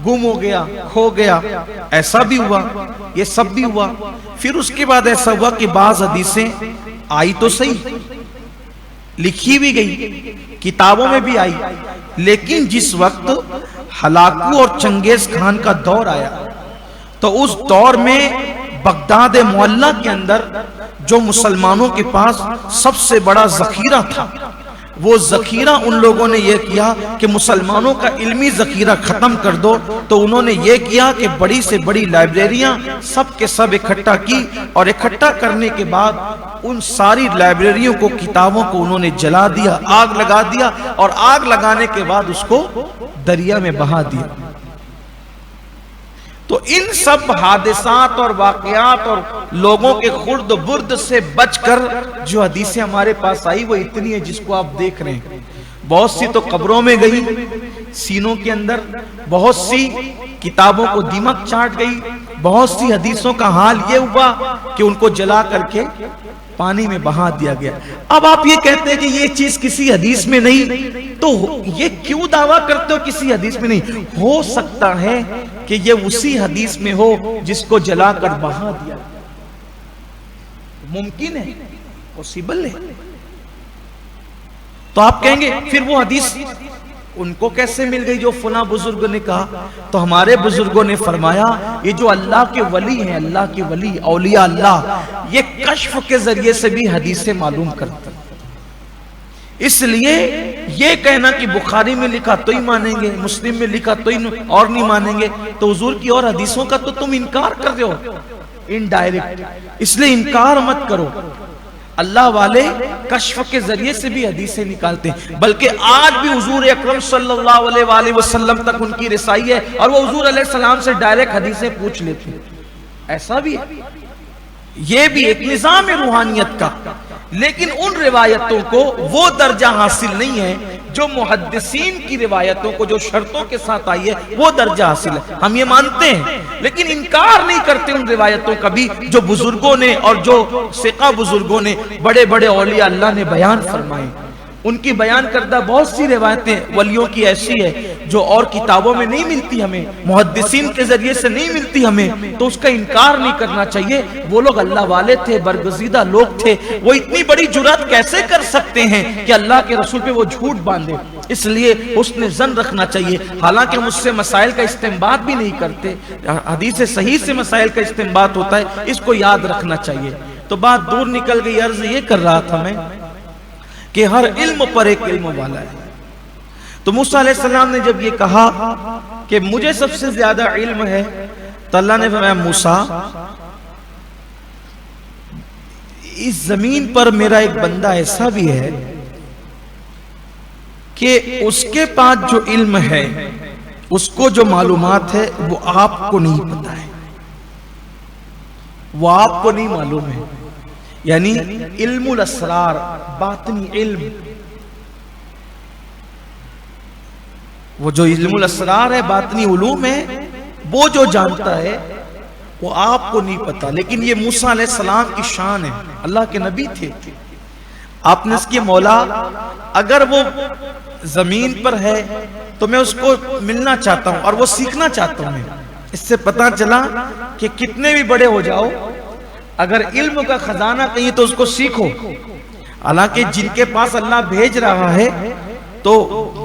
گم ہو گیا، کھو گیا، ایسا بھی ہوا، یہ سب بھی ہوا۔ پھر اس کے بعد ایسا ہوا کہ بعض حدیثیں آئی تو صحیح، لکھی بھی گئی، کتابوں میں بھی آئی، لیکن جس وقت ہلاکو اور چنگیز خان کا دور آیا تو اس دور میں بغداد معلیٰ کے اندر جو مسلمانوں کے پاس سب سے بڑا ذخیرہ تھا، وہ ذخیرہ ان لوگوں نے یہ کیا کہ مسلمانوں کا علمی ذخیرہ ختم کر دو، تو انہوں نے یہ کیا کہ بڑی سے بڑی لائبریریاں سب کے سب اکٹھا کی، اور اکٹھا کرنے کے بعد ان ساری لائبریریوں کو، کتابوں کو انہوں نے جلا دیا، آگ لگا دیا، اور آگ لگانے کے بعد اس کو دریا میں بہا دیا۔ تو ان سب حادثات اور واقعات اور لوگوں کے خرد و برد سے بچ کر جو حدیثیں ہمارے پاس آئی وہ اتنی ہے جس کو آپ دیکھ رہے ہیں۔ بہت سی تو قبروں میں گئی سینوں کے اندر، بہت سی کتابوں کو دیمک چاٹ گئی، بہت سی حدیثوں کا حال یہ ہوا کہ ان کو جلا کر کے پانی میں بہا دیا گیا۔ اب آپ یہ کہتے ہیں کہ یہ چیز کسی حدیث میں نہیں، تو یہ کیوں دعویٰ کرتے ہو کسی حدیث میں نہیں؟ ہو سکتا ہے کہ یہ اسی حدیث میں ہو جس کو جلا کر بہا دیا، ممکن ہے، پوسیبل ہے۔ تو آپ کہیں گے پھر وہ حدیث ان کو کیسے مل گئی جو فلاں بزرگ نے کہا؟ تو ہمارے بزرگوں نے فرمایا یہ جو اللہ کے ولی ہیں، اللہ کے ولی، اولیاء اللہ، یہ کشف کے ذریعے سے بھی حدیثیں معلوم کرتے ہیں۔ اس لیے یہ کہنا کہ بخاری میں لکھا تو ہی مانیں گے، مسلم میں لکھا تو ہی اور نہیں مانیں گے، تو حضور کی اور حدیثوں کا تو تم انکار کر رہے ہو انڈائریکٹ، اس لیے انکار مت کرو۔ اللہ والے کشف کے ذریعے سے بھی حدیثیں نکالتے ہیں، بلکہ آج بھی حضور اکرم صلی اللہ علیہ وآلہ وسلم تک ان کی رسائی ہے، اور وہ حضور علیہ السلام سے ڈائریکٹ حدیثیں پوچھ لیتے ہیں، ایسا بھی ہے۔ یہ بھی ایک نظام روحانیت کا، لیکن ان روایتوں کو وہ درجہ حاصل نہیں ہے جو محدثین کی روایتوں کو جو شرطوں کے ساتھ آئی ہے وہ درجہ حاصل ہے، ہم یہ مانتے ہیں، لیکن انکار نہیں کرتے ان روایتوں کا بھی جو بزرگوں نے اور جو ثقہ بزرگوں نے، بڑے بڑے اولیاء اللہ نے بیان فرمائے۔ ان کی بیان کردہ بہت سی روایتیں ولیوں کی ایسی ہے جو اور کتابوں میں نہیں ملتی، ہمیں محدثین کے ذریعے سے نہیں ملتی ہمیں، تو اس کا انکار نہیں کرنا چاہیے۔ وہ لوگ اللہ والے تھے، برگزیدہ لوگ تھے، وہ اتنی بڑی جرات کیسے کر سکتے ہیں کہ اللہ کے رسول پہ وہ جھوٹ باندھے؟ اس لیے حسن ظن رکھنا چاہیے۔ حالانکہ ہم اس سے مسائل کا استنباط بھی نہیں کرتے، حدیث صحیح سے مسائل کا استنباط ہوتا ہے، اس کو یاد رکھنا چاہیے۔ تو بات دور نکل گئی، عرض یہ کر رہا تھا میں کہ ہر علم پر ایک علم والا ہے. تو موسیٰ علیہ السلام نے جب یہ کہا کہ مجھے سب سے زیادہ علم ہے تو اللہ نے فرمایا موسیٰ اس زمین پر میرا ایک بندہ ایسا بھی ہے کہ اس کے پاس جو علم ہے، اس کو جو معلومات ہے وہ آپ کو نہیں پتا ہے، وہ آپ کو نہیں معلوم ہے. یعنی علم الاسرار، باطنی علم، وہ جو علم الاسرار ہے، باطنی علوم ہے، وہ جو جانتا ہے وہ آپ کو نہیں پتا. لیکن یہ موسیٰ علیہ السلام کی شان ہے، اللہ کے نبی تھے. آپ نے اس کی مولا اگر وہ زمین پر ہے تو میں اس کو ملنا چاہتا ہوں اور وہ سیکھنا چاہتا ہوں. میں اس سے پتا چلا کہ کتنے بھی بڑے ہو جاؤ، اگر علم کا خزانہ کہیں تو اس کو سیکھو. حالانکہ جن کے پاس اللہ بھیج رہا ہے تو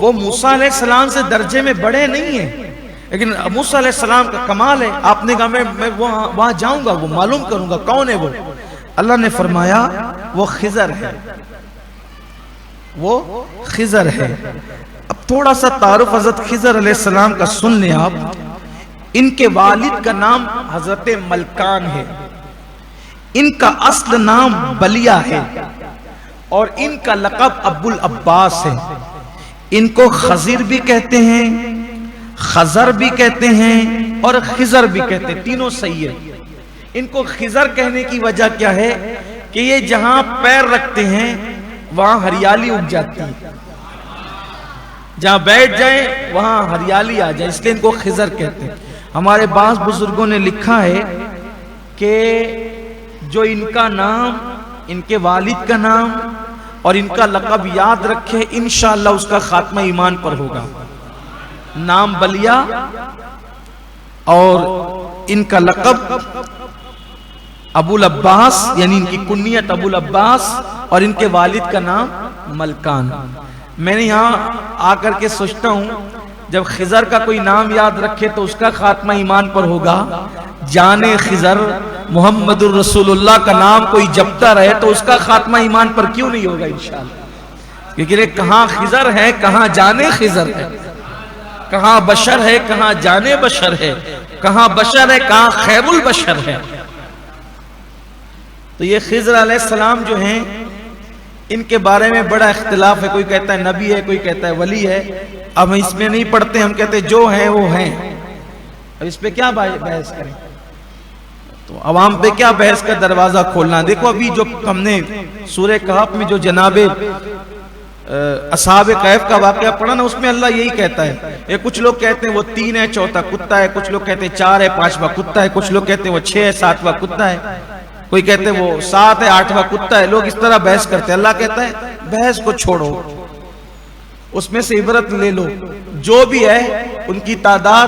وہ موسیٰ علیہ السلام سے درجے میں بڑے نہیں ہیں، لیکن موسیٰ علیہ السلام کا کمال ہے. آپ نے کہا میں وہاں جاؤں گا، وہ معلوم کروں گا کون ہے وہ. اللہ نے فرمایا وہ خضر ہے، وہ خضر ہے. اب تھوڑا سا تعارف حضرت خضر علیہ السلام کا سن لیں آپ. ان کے والد کا نام حضرت ملکان ہے، ان کا اصل نام بلیا ہے، اور ان کا لقب ابو العباس ہے. ان کو خضر بھی کہتے ہیں، خضر بھی کہتے ہیں، اور خضر بھی کہتے ہیں، تینوں صحیح ہے. ان کو خضر کہنے کی وجہ کیا ہے کہ یہ جہاں پیر رکھتے ہیں وہاں ہریالی اگ جاتی ہے، جہاں بیٹھ جائیں وہاں ہریالی آ جائے، اس لیے ان کو خضر کہتے ہیں. ہمارے بعض بزرگوں نے لکھا ہے کہ جو ان کا نام، ان کے والد کا نام اور ان کا لقب یاد رکھے، انشاءاللہ اس کا خاتمہ ایمان پر ہوگا. نام بلیا اور ان کا لقب ابو العباس، یعنی ان کی کنیت ابو العباس، اور ان کے والد کا نام ملکان. میں نے یہاں آ کر کے سوچتا ہوں جب خضر کا کوئی نام یاد رکھے تو اس کا خاتمہ ایمان پر ہوگا. جانے خضر محمد الرسول اللہ کا نام کوئی جپتا رہے تو اس کا خاتمہ ایمان پر کیوں نہیں ہوگا انشاءاللہ. کیونکہ کہاں خضر ہے، کہاں جانے خضر ہے، کہاں بشر ہے، کہاں جانے بشر ہے، کہاں بشر ہے، کہاں خیر البشر ہے. تو یہ خضر علیہ السلام جو ہیں ان کے بارے میں بڑا اختلاف ہے. کوئی کہتا ہے نبی ہے، کوئی کہتا ہے ولی ہے. اب ہم اس میں نہیں پڑھتے، ہم کہتے ہیں جو ہیں وہ ہیں. اب اس پہ کیا بحث کریں، تو عوام پہ کیا بحث کا دروازہ کھولنا. دیکھو ابھی جو ہم نے سورہ کہف میں جو جناب اصحاب کہف کا واقعہ پڑھا نا، اس میں اللہ یہی کہتا ہے. یہ کچھ لوگ کہتے ہیں وہ 3 ہے، چوتھا کتا ہے، کچھ لوگ کہتے ہیں 4 ہے، 5واں کتا ہے، کچھ لوگ کہتے ہیں وہ 6 ہے، 7واں کتا ہے، کوئی کہتے ہیں وہ 7 ہے، 8واں کتا ہے. لوگ اس طرح بحث کرتے ہیں. اللہ کہتا ہے بحث کو چھوڑو، اس میں سے عبرت لے لو. جو بھی ہے ان کی تعداد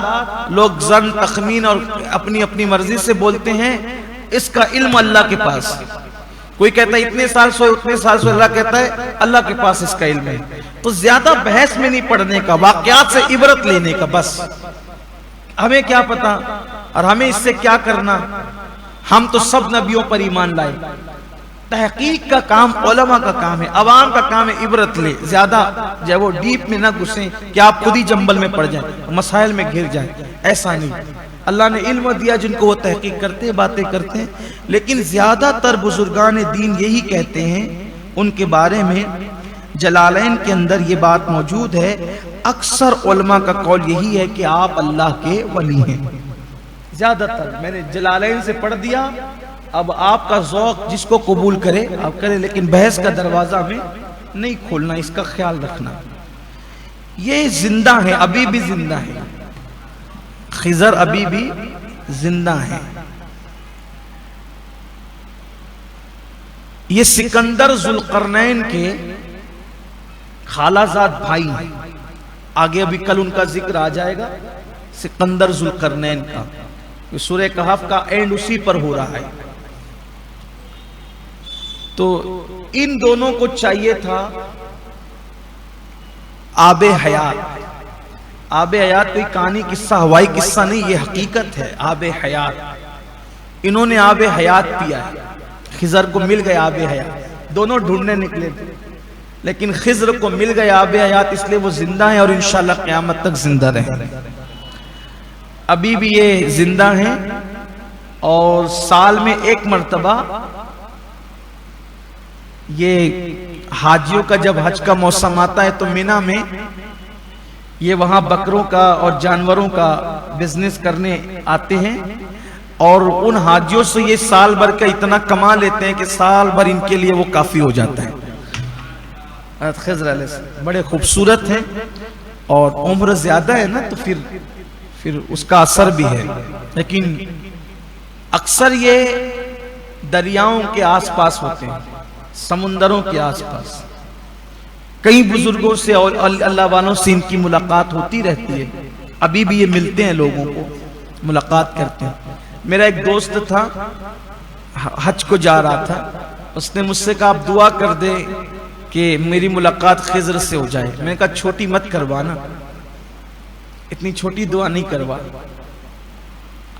لوگ ظن، تخمین اور اپنی اپنی مرضی سے بولتے ہیں. اس کا علم اللہ کے پاس. کوئی کہتا ہے اتنے سال سوئے، اتنے سال سوئے. اللہ کہتا ہے اللہ کے پاس اس کا علم ہے. تو زیادہ بحث میں نہیں پڑھنے کا، واقعات سے عبرت لینے کا. بس ہمیں کیا پتا اور ہمیں اس سے کیا کرنا. ہم تو سب نبیوں پر ایمان لائے. تحقیق کا کام علماء کا کام ہے، عوام کا کام ہے عبرت لے. زیادہ جو وہ ڈیپ میں نہ گھسیں کہ آپ خود ہی جنبل میں پڑ جائیں، مسائل میں گھر جائیں. ایسا نہیں. اللہ نے علم دیا جن کو وہ تحقیق کرتے ہیں، باتیں کرتے ہیں. لیکن زیادہ تر بزرگان دین یہی کہتے ہیں، ان کے بارے میں جلالین کے اندر یہ بات موجود ہے. اکثر علماء کا قول یہی ہے کہ آپ اللہ کے ولی ہیں. زیادہ تر میں نے جلالین سے پڑھ دیا. اب آپ کا ذوق جس کو قبول کرے آپ کرے، لیکن بحث کا دروازہ میں نہیں کھولنا. اس کا خیال رکھنا. یہ زندہ ہے، ابھی بھی زندہ ہے. خضر ابھی بھی زندہ ہے. یہ سکندر ذوالقرنین کے خالہ زاد بھائی ہیں. آگے ابھی کل ان کا ذکر آ جائے گا، سکندر ذوالقرنین کا. سورہ کہف کا اینڈ اسی پر ہو رہا ہے. تو ان دونوں کو چاہیے تھا آب حیات. آب حیات کوئی کہانی قصہ، ہوائی قصہ نہیں، یہ حقیقت ہے. آب حیات، انہوں نے آب حیات پیا ہے. خضر کو مل گئے آب حیات. دونوں ڈھونڈنے نکلے تھے لیکن خضر کو مل گئے آب حیات، اس لیے وہ زندہ ہیں اور انشاءاللہ قیامت تک زندہ رہیں گے۔ ابھی بھی یہ زندہ ہیں اور سال میں ایک مرتبہ یہ حاجیوں کا جب حج کا موسم آتا ہے تو مینا میں یہ وہاں بکروں کا اور جانوروں کا بزنس کرنے آتے ہیں، اور ان حاجیوں سے یہ سال بھر کا اتنا کما لیتے ہیں کہ سال بھر ان کے لیے وہ کافی ہو جاتا ہے۔ حضرت خضر علیہ السلام بڑے خوبصورت ہیں اور عمر زیادہ ہے نا، تو پھر اس کا اثر بھی ہے، لیکن اکثر یہ دریاؤں کے آس پاس ہوتے ہیں، سمندروں کے آس پاس۔ کئی بزرگوں سے اور اللہ والوں سے ان کی ملاقات ہوتی رہتی ہے، ابھی بھی یہ ملتے ہیں، لوگوں کو ملاقات کرتے ہیں۔ میرا ایک دوست تھا، حج کو جا رہا تھا، اس نے مجھ سے کہا آپ دعا کر دے کہ میری ملاقات خضر سے ہو جائے۔ میں نے کہا چھوٹی مت کروانا، اتنی چھوٹی دعا نہیں کروا،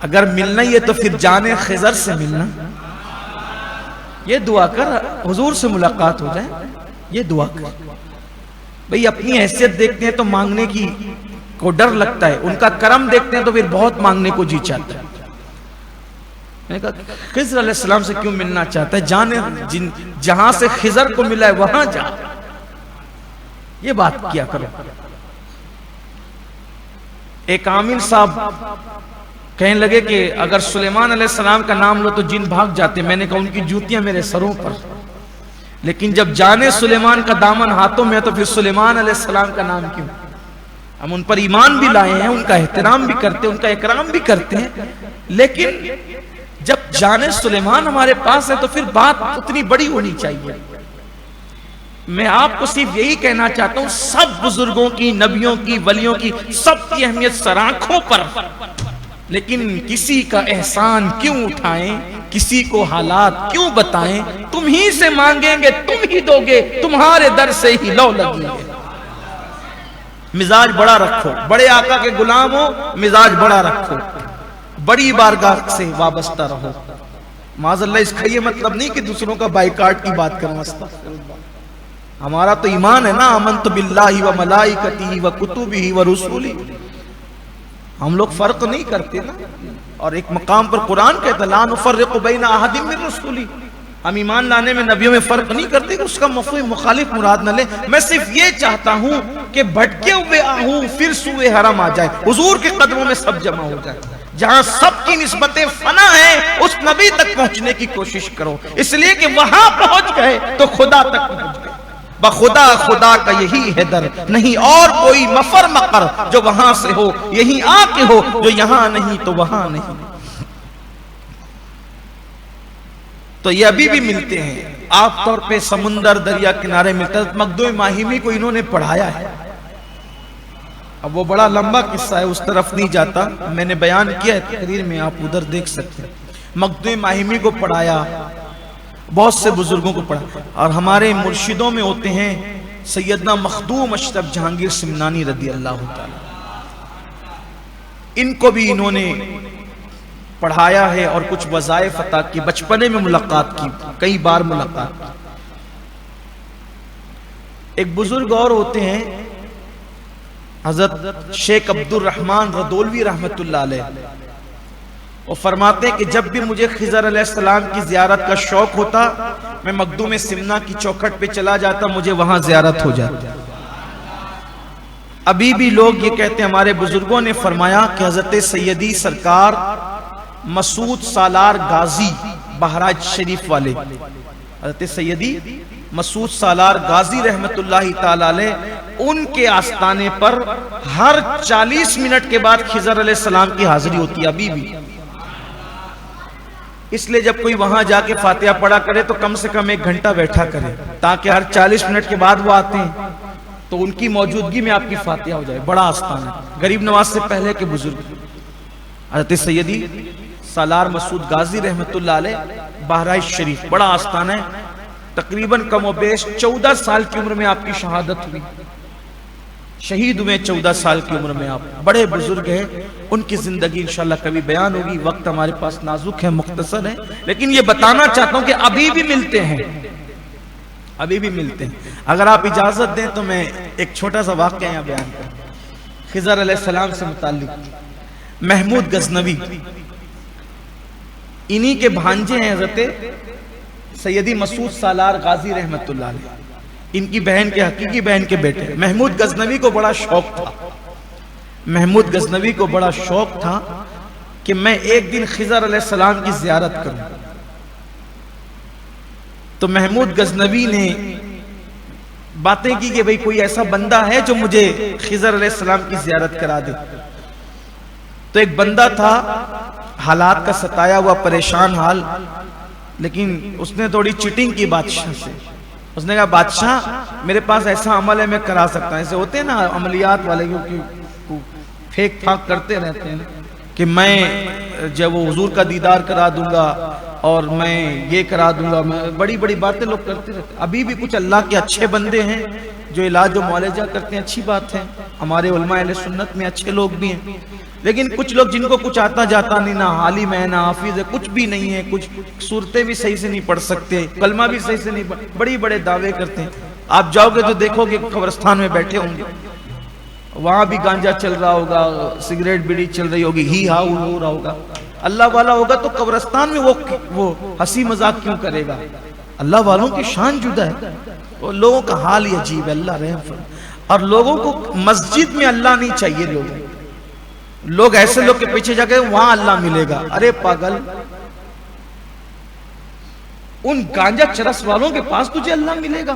اگر ملنا ہی ہے تو پھر جانے خضر سے ملنا، یہ دعا کر حضور سے ملاقات ہو جائے، یہ دعا کر۔ بھئی اپنی حیثیت دیکھتے ہیں تو مانگنے کی کو ڈر لگتا ہے، ان کا کرم دیکھتے ہیں تو پھر بہت مانگنے کو جی چاہتا ہے۔ میں نے کہا خضر علیہ السلام سے کیوں ملنا چاہتا ہے؟ جانے جہاں سے خضر کو ملا ہے وہاں جا، یہ بات کیا کرو۔ ایک عامل صاحب کہنے لگے کہ اگر سلیمان علیہ السلام کا نام لو تو جن بھاگ جاتے، میں نے کہا ان کی جوتیاں میرے سروں پر، لیکن جب جانے سلیمان کا دامن ہاتھوں میں ہے تو پھر سلیمان علیہ السلام کا نام کیوں؟ ہم ان پر ایمان بھی لائے ہیں، ان کا احترام بھی کرتے ہیں، ان کا اکرام بھی کرتے ہیں، لیکن جب جانے سلیمان ہمارے پاس ہے تو پھر بات اتنی بڑی ہونی چاہیے۔ میں آپ کو صرف یہی کہنا چاہتا ہوں، سب بزرگوں کی، نبیوں کی، ولیوں کی، سب کی اہمیت سرآنکھوں پر، لیکن کسی کا احسان کیوں اٹھائیں، کسی کو حالات کیوں بتائیں؟ تم ہی سے مانگیں گے، تم ہی دو گے، تمہارے در سے ہی لو لگیں گے۔ مزاج بڑا رکھو، بڑے آقا کے غلام ہو، مزاج بڑا رکھو، بڑی بارگاہ سے وابستہ رہو۔ معاذ اللہ اس کا یہ مطلب نہیں کہ دوسروں کا بائیکاٹ کی بات کرنا، ہمارا تو ایمان ہے نا، آمنت باللہ و ملائکتہ و کتبہ و رسولہ، ہم لوگ فرق نہیں کرتے نا۔ اور ایک مقام پر قرآن کہتا لا نفرق بین احد من رسولہ، ہم ایمان لانے میں نبیوں میں فرق نہیں کرتے، اس کا مفہوم مخالف مراد نہ لے۔ میں صرف یہ چاہتا ہوں کہ بھٹکے ہوئے آہوں پھر سوئے حرم آ جائے، حضور کے قدموں میں سب جمع ہو جائے، جہاں سب کی نسبتیں فنا ہیں اس نبی تک پہنچنے کی کوشش کرو، اس لیے کہ وہاں پہنچ گئے تو خدا تک پہنچ گئے۔ بخدا خدا کا یہی ہے در، نہیں اور کوئی مفر مقر، جو وہاں سے ہو یہیں آ کے ہو، جو یہاں نہیں تو وہاں نہیں۔ تو یہ ابھی بھی ملتے ہیں، عام طور پہ سمندر دریا کنارے ملتا ہے۔ مقدوم ماہیمی کو انہوں نے پڑھایا ہے، اب وہ بڑا لمبا قصہ ہے، اس طرف نہیں جاتا، میں نے بیان کیا ہے تقریر میں، آپ ادھر دیکھ سکتے ہیں۔ مقدوم ماہیمی کو پڑھایا، بہت سے بزرگوں کو پڑھا، اور ہمارے مرشدوں میں ہوتے ہیں سیدنا مخدوم اشرف جہانگیر سمنانی رضی اللہ تعالی، ان کو بھی انہوں نے پڑھایا ہے اور کچھ وظائف عطا کی، بچپنے میں ملاقات کی، کئی بار ملاقات کی۔ ایک بزرگ اور ہوتے ہیں حضرت شیخ عبد الرحمن ردولوی رحمت اللہ علیہ، وہ فرماتے ہیں کہ جب بھی مجھے خضر علیہ السلام کی زیارت کا شوق ہوتا، میں مخدوم سمنا کی چوکھٹ پہ چلا جاتا، مجھے وہاں زیارت ہو جاتی۔ ابھی بھی لوگ یہ کہتے ہیں، ہمارے بزرگوں نے فرمایا کہ حضرت سیدی سرکار مسعود سالار غازی بہرائچ شریف والے، حضرت سیدی مسعود سالار غازی رحمت اللہ تعالی علیہ، ان کے آستانے پر ہر 40 منٹ کے بعد خضر علیہ السلام کی حاضری ہوتی ہے ابھی بھی۔ اس لیے جب کوئی وہاں جا کے فاتحہ پڑھا کرے تو کم سے کم 1 گھنٹہ بیٹھا کرے، تاکہ ہر 40 منٹ کے بعد وہ آتے ہیں تو ان کی موجودگی میں آپ کی فاتحہ ہو جائے۔ بڑا آستان ہے، غریب نواز سے پہلے کے بزرگ حضرت سیدی سالار مسعود غازی رحمت اللہ علیہ بہرائچ شریف، بڑا آستان ہے۔ تقریباً کم و بیش 14 سال کی عمر میں آپ کی شہادت ہوئی، شہید ہوئے 14 سال کی عمر میں آپ، بڑے بزرگ ہیں، ان کی زندگی انشاءاللہ کبھی بیان ہوگی، وقت ہمارے پاس نازک ہے، مختصر ہے، لیکن یہ بتانا چاہتا ہوں کہ ابھی بھی ملتے ہیں، ابھی بھی ملتے ہیں. اگر آپ اجازت دیں تو میں ایک چھوٹا سا واقعہ یہاں بیان کروں خضر علیہ السلام سے متعلق. محمود غزنوی انہی کے بھانجے ہیں حضرت سیدی مسعود سالار غازی رحمت اللہ علیہ. ان کی بہن کے حقیقی بہن کے بیٹے. محمود غزنوی کو بڑا شوق تھا، محمود غزنوی کو بڑا شوق تھا کہ میں ایک دن خضر علیہ السلام کی زیارت کروں. تو محمود غزنوی نے باتیں کی کہ بھئی کوئی ایسا بندہ ہے جو مجھے خضر علیہ السلام کی زیارت کرا دے. تو ایک بندہ تھا حالات کا ستایا ہوا، پریشان حال، لیکن اس نے تھوڑی چیٹنگ کی بادشاہ سے. اس نے کہا بادشاہ میرے پاس ایسا عمل ہے میں کرا سکتا ہوں. ایسے ہوتے ہیں نا عملیات والے جو پھیک پھاک کرتے رہتے ہیں کہ میں جب وہ حضور کا دیدار کرا دوں گا اور میں یہ کرا دوں گا. بڑی بڑی باتیں لوگ کرتے رہتے ہیں. ابھی بھی کچھ اللہ کے اچھے بندے ہیں جو علاج و معالجہ کرتے ہیں، اچھی بات ہے. ہمارے علماء اہل سنت میں اچھے لوگ بھی ہیں. لیکن کچھ لوگ جن کو کچھ آتا جاتا نہیں، نہ عالم ہے نہ حافظ ہے، کچھ بھی نہیں ہے، کچھ صورتیں بھی صحیح سے نہیں پڑھ سکتے، کلمہ بھی صحیح سے نہیں پڑھ، بڑی بڑے دعوے کرتے ہیں. آپ جاؤ گے تو دیکھو گے قبرستان میں بیٹھے ہوں گے، وہاں بھی گانجا چل رہا ہوگا، سگریٹ بیڑی چل رہی ہوگی، ہی ہا ہو رہا ہوگا. اللہ والا ہوگا تو قبرستان میں وہ ہنسی مذاق کیوں کرے گا؟ اللہ والوں کی شان جدا ہے. وہ لوگوں کا حال ہی عجیب ہے. اللہ رحم فرمائے. اور لوگوں کو مسجد میں اللہ نہیں چاہیے. لوگ ایسے لوگ کے پیچھے جا کے وہاں اللہ ملے گا. ارے پاگل، ان گانجا چرس والوں کے پاس تجھے اللہ ملے گا؟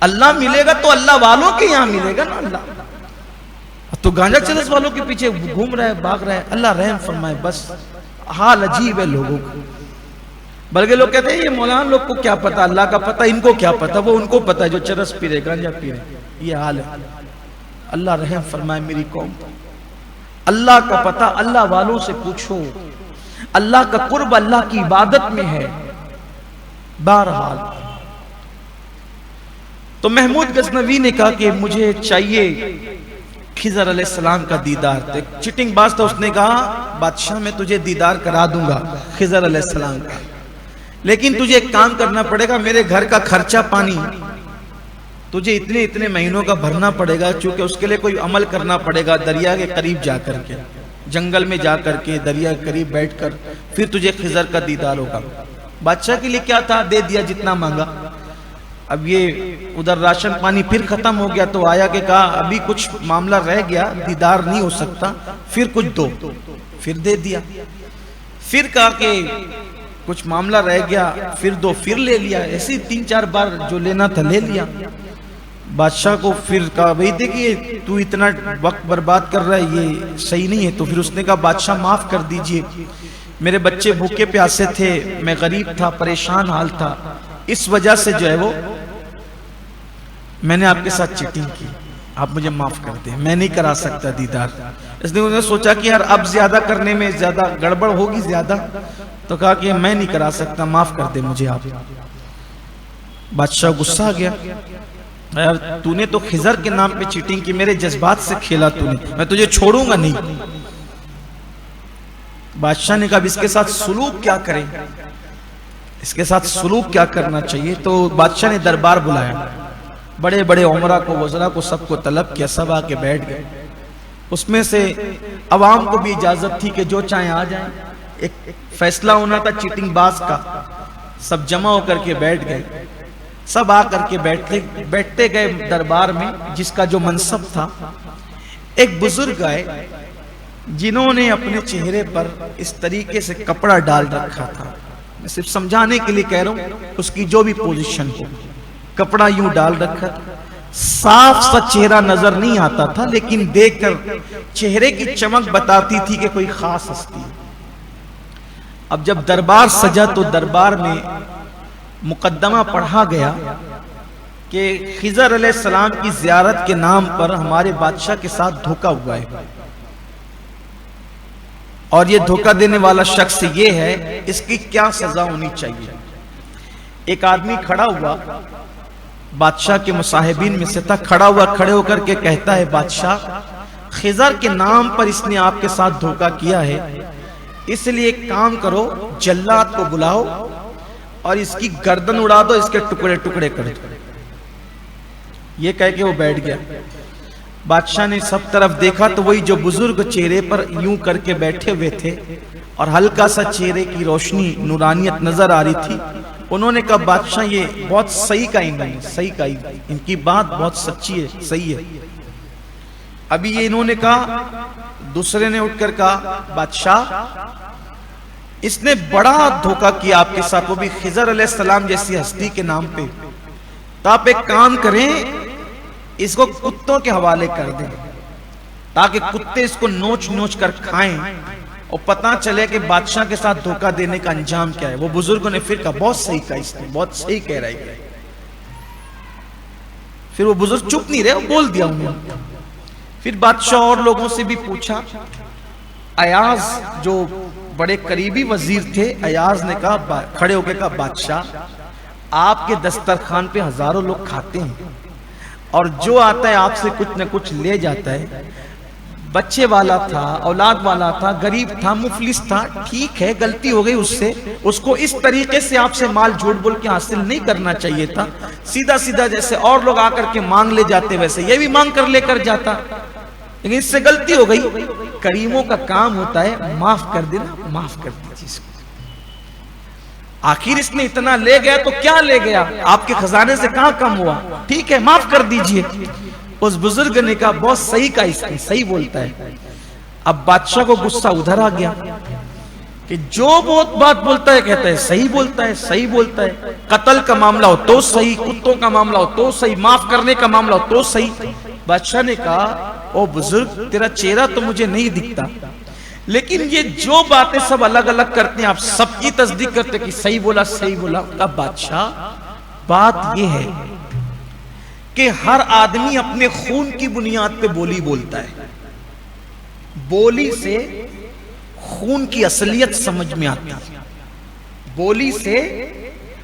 اللہ ملے گا تو اللہ والوں کے یہاں ملے گا نا. اللہ تو گانجا چرس والوں کے پیچھے گھوم رہا ہے، بھاگ رہا ہے. اللہ رحم فرمائے. بس حال عجیب ہے لوگوں کو. بلکہ لوگ کہتے ہیں یہ مولانا لوگ کو کیا پتا، اللہ کا پتا، ان کو کیا پتا. وہ ان کو پتا جو چرس پی رہے، گانجا پی رہے. یہ حال ہے. اللہ رحم فرمائے میری قوم. اللہ کا پتہ اللہ والوں سے پوچھو. اللہ کا قرب اللہ کی عبادت میں ہے. بہرحال تو محمود غزنوی نے کہا کہ مجھے چاہیے خضر علیہ السلام کا دیدار. چٹنگ باز تھا. اس نے کہا بادشاہ میں تجھے دیدار کرا دوں گا خضر علیہ السلام کا، لیکن تجھے ایک کام کرنا پڑے گا. میرے گھر کا خرچہ پانی تجھے اتنے مہینوں کا بھرنا پڑے گا، چونکہ اس کے لیے کوئی عمل کرنا پڑے گا. دریا کے قریب جا کر کے، جنگل میں جا کر کے، دریا کے قریب بیٹھ کر پھر تجھے خضر کا دیدار ہوگا. بادشاہ کے لیے کیا تھا، دے دیا جتنا مانگا. اب یہ ادھر راشن پانی پھر ختم ہو گیا تو آیا کہ کہا ابھی کچھ معاملہ رہ گیا، دیدار نہیں ہو سکتا، پھر کچھ دو. پھر دے دیا. پھر کہا کہ کچھ معاملہ رہ گیا، پھر دو. پھر لے لیا. ایسے 3-4 بار جو لینا تھا لے لیا. بادشاہ کو پھر کہا بھئی دیکھیے تو اتنا وقت برباد کر رہا ہے، یہ صحیح نہیں ہے. تو پھر اس نے کہا بادشاہ معاف کر دیجئے، میرے بچے بھوکے پیاسے تھے، میں غریب تھا، پریشان حال تھا، اس وجہ سے جو ہے وہ میں نے آپ کے ساتھ چیٹنگ کی، آپ مجھے معاف کر دیں، میں نہیں کرا سکتا دیدار. اس نے انہوں نے سوچا کہ یار اب زیادہ کرنے میں زیادہ گڑبڑ ہوگی زیادہ، تو کہا کہ میں نہیں کرا سکتا، معاف کر دیں مجھے آپ. بادشاہ غصہ آ گیا. یار تو نے تو خضر کے نام پہ چیٹنگ کی، میرے جذبات سے کھیلا تو نے، میں تجھے چھوڑوں گا نہیں. بادشاہ نے کہا اس کے ساتھ سلوک کیا کریں، اس کے ساتھ سلوک کیا کرنا چاہیے. تو بادشاہ نے دربار بلایا، بڑے بڑے عمرہ کو، وزراء کو، سب کو طلب کیا. سب آ کے بیٹھ گئے. اس میں سے عوام کو بھی اجازت تھی کہ جو چاہیں آ جائیں. ایک فیصلہ ہونا تھا چیٹنگ باز کا. سب جمع ہو کر کے بیٹھ گئے. سب آ کر کے بیٹھتے گئے دربار میں. جس کا جو منصب تھا، ایک بزرگ آئے جنہوں نے اپنے چہرے پر اس طریقے سے کپڑا ڈال رکھا تھا. میں صرف سمجھانے کے لیے کہہ رہا ہوں، اس کی جو بھی پوزیشن ہو، کپڑا یوں ڈال رکھا تھا. صاف سا چہرہ نظر نہیں آتا تھا، لیکن دیکھ کر چہرے کی چمک بتاتی تھی کہ کوئی خاص ہستی. اب جب دربار سجا تو دربار میں مقدمہ پڑھا گیا کہ خضر علیہ السلام کی زیارت کے نام پر ہمارے بادشاہ کے ساتھ دھوکہ ہوا ہے، اور یہ دھوکہ دینے والا شخص یہ ہے، اس کی کیا سزا ہونی چاہیے. ایک آدمی کھڑا ہوا، بادشاہ کے مصاحبین میں سے تھا، کھڑا ہوا، کھڑے ہو کر کے کہتا ہے بادشاہ خضر کے نام پر اس نے آپ کے ساتھ دھوکہ کیا ہے، اس لیے ایک کام کرو، جلاد کو بلاؤ اور اس کی گردن اڑا دو، اس کے ٹکڑے ٹکڑے کر دو۔ یہ کہہ کے وہ بیٹھ گیا۔ بادشاہ نے سب طرف دیکھا تو وہی جو بزرگ چہرے پر یوں کر کے بیٹھے ہوئے تھے اور ہلکا سا چہرے کی روشنی نورانیت نظر آ رہی تھی۔ انہوں نے کہا بادشاہ یہ بہت صحیح کہا، صحیح کہا، ان کی بات بہت سچی ہے، صحیح ہے۔ ابھی یہ انہوں نے کہا، دوسرے نے اٹھ کر کہا بادشاہ اس نے بڑا دھوکہ کیا آپ کے ساتھ، وہ بھی خضر علیہ السلام جیسی ہستی کے نام پہ۔ تو آپ ایک کام کریں، اس کو کتوں کے حوالے کر دیں تاکہ کتے اس کو نوچ نوچ کر کھائیں اور پتہ چلے کہ بادشاہ کے ساتھ دھوکہ دینے کا انجام کیا ہے۔ وہ بزرگوں نے پھر کہا بہت صحیح کہا، اس نے بہت صحیح کہہ رہا ہے۔ پھر وہ بزرگ چپ نہیں رہے، وہ بول دیا انہوں نے۔ پھر بادشاہ اور لوگوں سے بھی پوچھا، ایاز جو بڑے قریبی وزیر تھے، ایاز نے کہا، کھڑے ہو کے کہا بادشاہ آپ کے دسترخوان پہ ہزاروں لوگ کھاتے ہیں اور جو آتا ہے آپ سے کچھ نہ کچھ لے جاتا ہے، بچے والا تھا، اولاد والا تھا، غریب تھا، مفلس تھا، ٹھیک ہے غلطی ہو گئی اس سے، اس کو اس طریقے سے آپ سے مال جھوٹ بول کے حاصل نہیں کرنا چاہیے تھا، سیدھا سیدھا جیسے اور لوگ آ کر کے مانگ لے جاتے ویسے یہ بھی مانگ کر لے کر جاتا، لیکن اس سے غلطی ہو گئی۔ کریموں کا کام ہوتا ہے معاف کر دینا، معاف کر دیجیے اس کو۔ آخر اس نے اتنا لے گیا تو کیا لے گیا، آپ کے خزانے سے کہاں کم ہوا، ٹھیک ہے معاف کر دیجئے۔ اس بزرگ نے کہا بہت صحیح کہا، اس نے صحیح بولتا ہے۔ اب بادشاہ کو غصہ ادھر آ گیا کہ جو بہت بات بولتا ہے کہتا ہے صحیح بولتا ہے، صحیح بولتا ہے، قتل کا معاملہ ہو تو صحیح، کتوں کا معاملہ ہو تو صحیح، معاف کرنے کا معاملہ ہو تو صحیح۔ بادشاہ نے کہا او بزرگ تیرا چہرہ تو مجھے نہیں دکھتا، لیکن یہ جو باتیں سب الگ الگ کرتے ہیں آپ سب کی تصدیق کرتے کہ صحیح بولا صحیح بولا۔ اب بادشاہ بات یہ ہے کہ ہر آدمی اپنے خون کی بنیاد پہ بولی بولتا ہے، بولی سے خون کی اصلیت سمجھ میں آتی ہے، بولی سے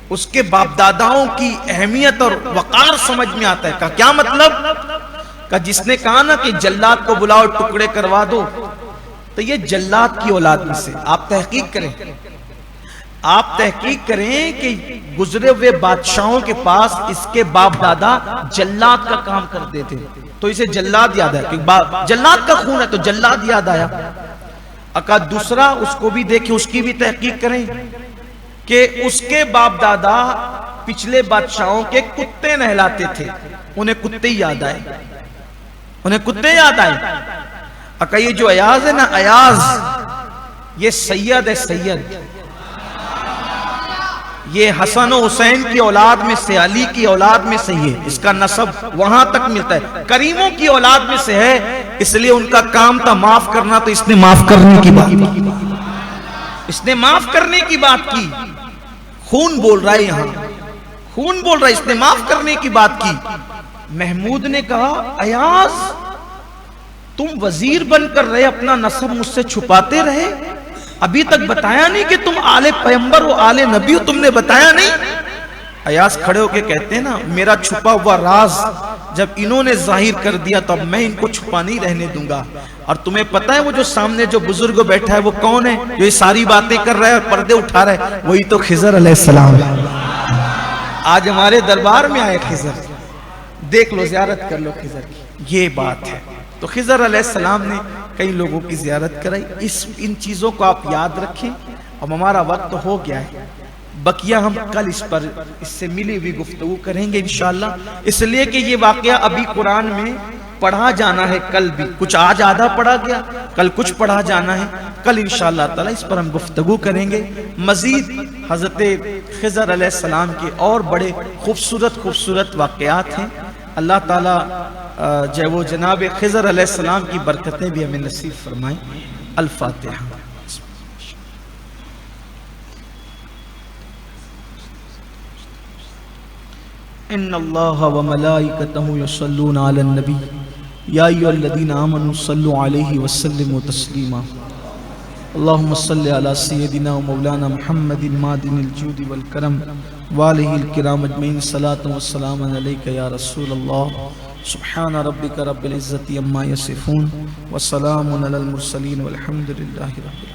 اس کے باپ داداؤں کی اہمیت اور وقار سمجھ میں آتا ہے۔ کیا مطلب؟ کہ جس نے کہا نا کہ جلاد کو بلاؤ ٹکڑے کروا دو، تو یہ جلاد کی اولاد میں سے آپ تحقیق کریں، آپ تحقیق کریں کہ گزرے ہوئے بادشاہوں کے پاس اس کے باپ دادا جلاد کا کام کرتے تھے، تو اسے جلاد یاد ہے کہ جلاد کا خون ہے تو جلاد یاد آیا۔ اکا دوسرا اس کو بھی دیکھیں، اس کی بھی تحقیق کریں کہ اس کے باپ دادا پچھلے بادشاہوں کے کتے نہلاتے تھے، انہیں کتے یاد آئے، انہیں کتے یاد آئے۔ اکا یہ جو ایاز ہے نا، ایاز یہ سید ہے، سید، یہ حسن و حسین کی اولاد میں سے، علی کی اولاد میں سے، یہ اس کا نسب وہاں تک ملتا ہے، کریموں کی اولاد میں سے ہے، اس لیے ان کا کام تھا معاف کرنا، تو اس نے معاف کرنے کی بات کی، اس نے معاف کرنے کی بات کی۔ خون بول رہا ہے یہاں، خون بول رہا ہے، اس نے معاف کرنے کی بات کی۔ محمود نے کہا ایاز تم وزیر بن کر رہے، اپنا نسب مجھ سے چھپاتے رہے، ابھی تک بتایا نہیں کہ تم آل پیغمبر ہو، آل نبی ہو، تم نے بتایا نہیں۔ ایاز کھڑے ہو کے کہتے ہیں نا میرا چھپا ہوا راز جب انہوں نے ظاہر کر دیا تو اب میں ان کو چھپا نہیں رہنے دوں گا۔ اور تمہیں پتہ ہے وہ جو سامنے جو بزرگ بیٹھا ہے وہ کون ہے، جو یہ ساری باتیں کر رہا ہے اور پردے اٹھا رہا ہے؟ وہی تو خضر علیہ السلام ہے۔ آج ہمارے دربار میں آئے خضر، دیکھ لو، زیارت کر لو خضر کی، یہ بات ہے۔ تو خضر علیہ السلام نے کئی لوگوں کی زیارت کرائی۔ ان چیزوں کو آپ یاد رکھیں۔ اب ہمارا وقت ہو گیا ہے، بقیہ ہم کل اس سے ملی ہوئی گفتگو کریں گے انشاءاللہ، اس لیے کہ یہ واقعہ ابھی قرآن میں پڑھا جانا ہے، کل بھی کچھ آج آدھا پڑھا گیا، کل کچھ پڑھا جانا ہے، کل انشاءاللہ تعالی اس پر ہم گفتگو کریں گے۔ مزید حضرت خضر علیہ السلام کے اور بڑے خوبصورت واقعات ہیں۔ اللہ تعالیٰ جو وہ جناب خضر علیہ السلام کی برکتیں بھی ہمیں نصیب فرمائیں۔ الفاتحہ۔ ان اللہ وملائکتہ یصلون علی النبی یا ایھا الذین آمنوا صلوا علیہ وسلموا تسلیما۔ اللہم صل علی سیدنا و مولانا محمد معدن الجود والکرم وآلہ الکرام اجمعین، صلاۃ و سلام علیک یا رسول اللہ۔ سبحان ربک رب العزت عما یصفون وسلام علی المرسلین والحمد للہ رب العالمین۔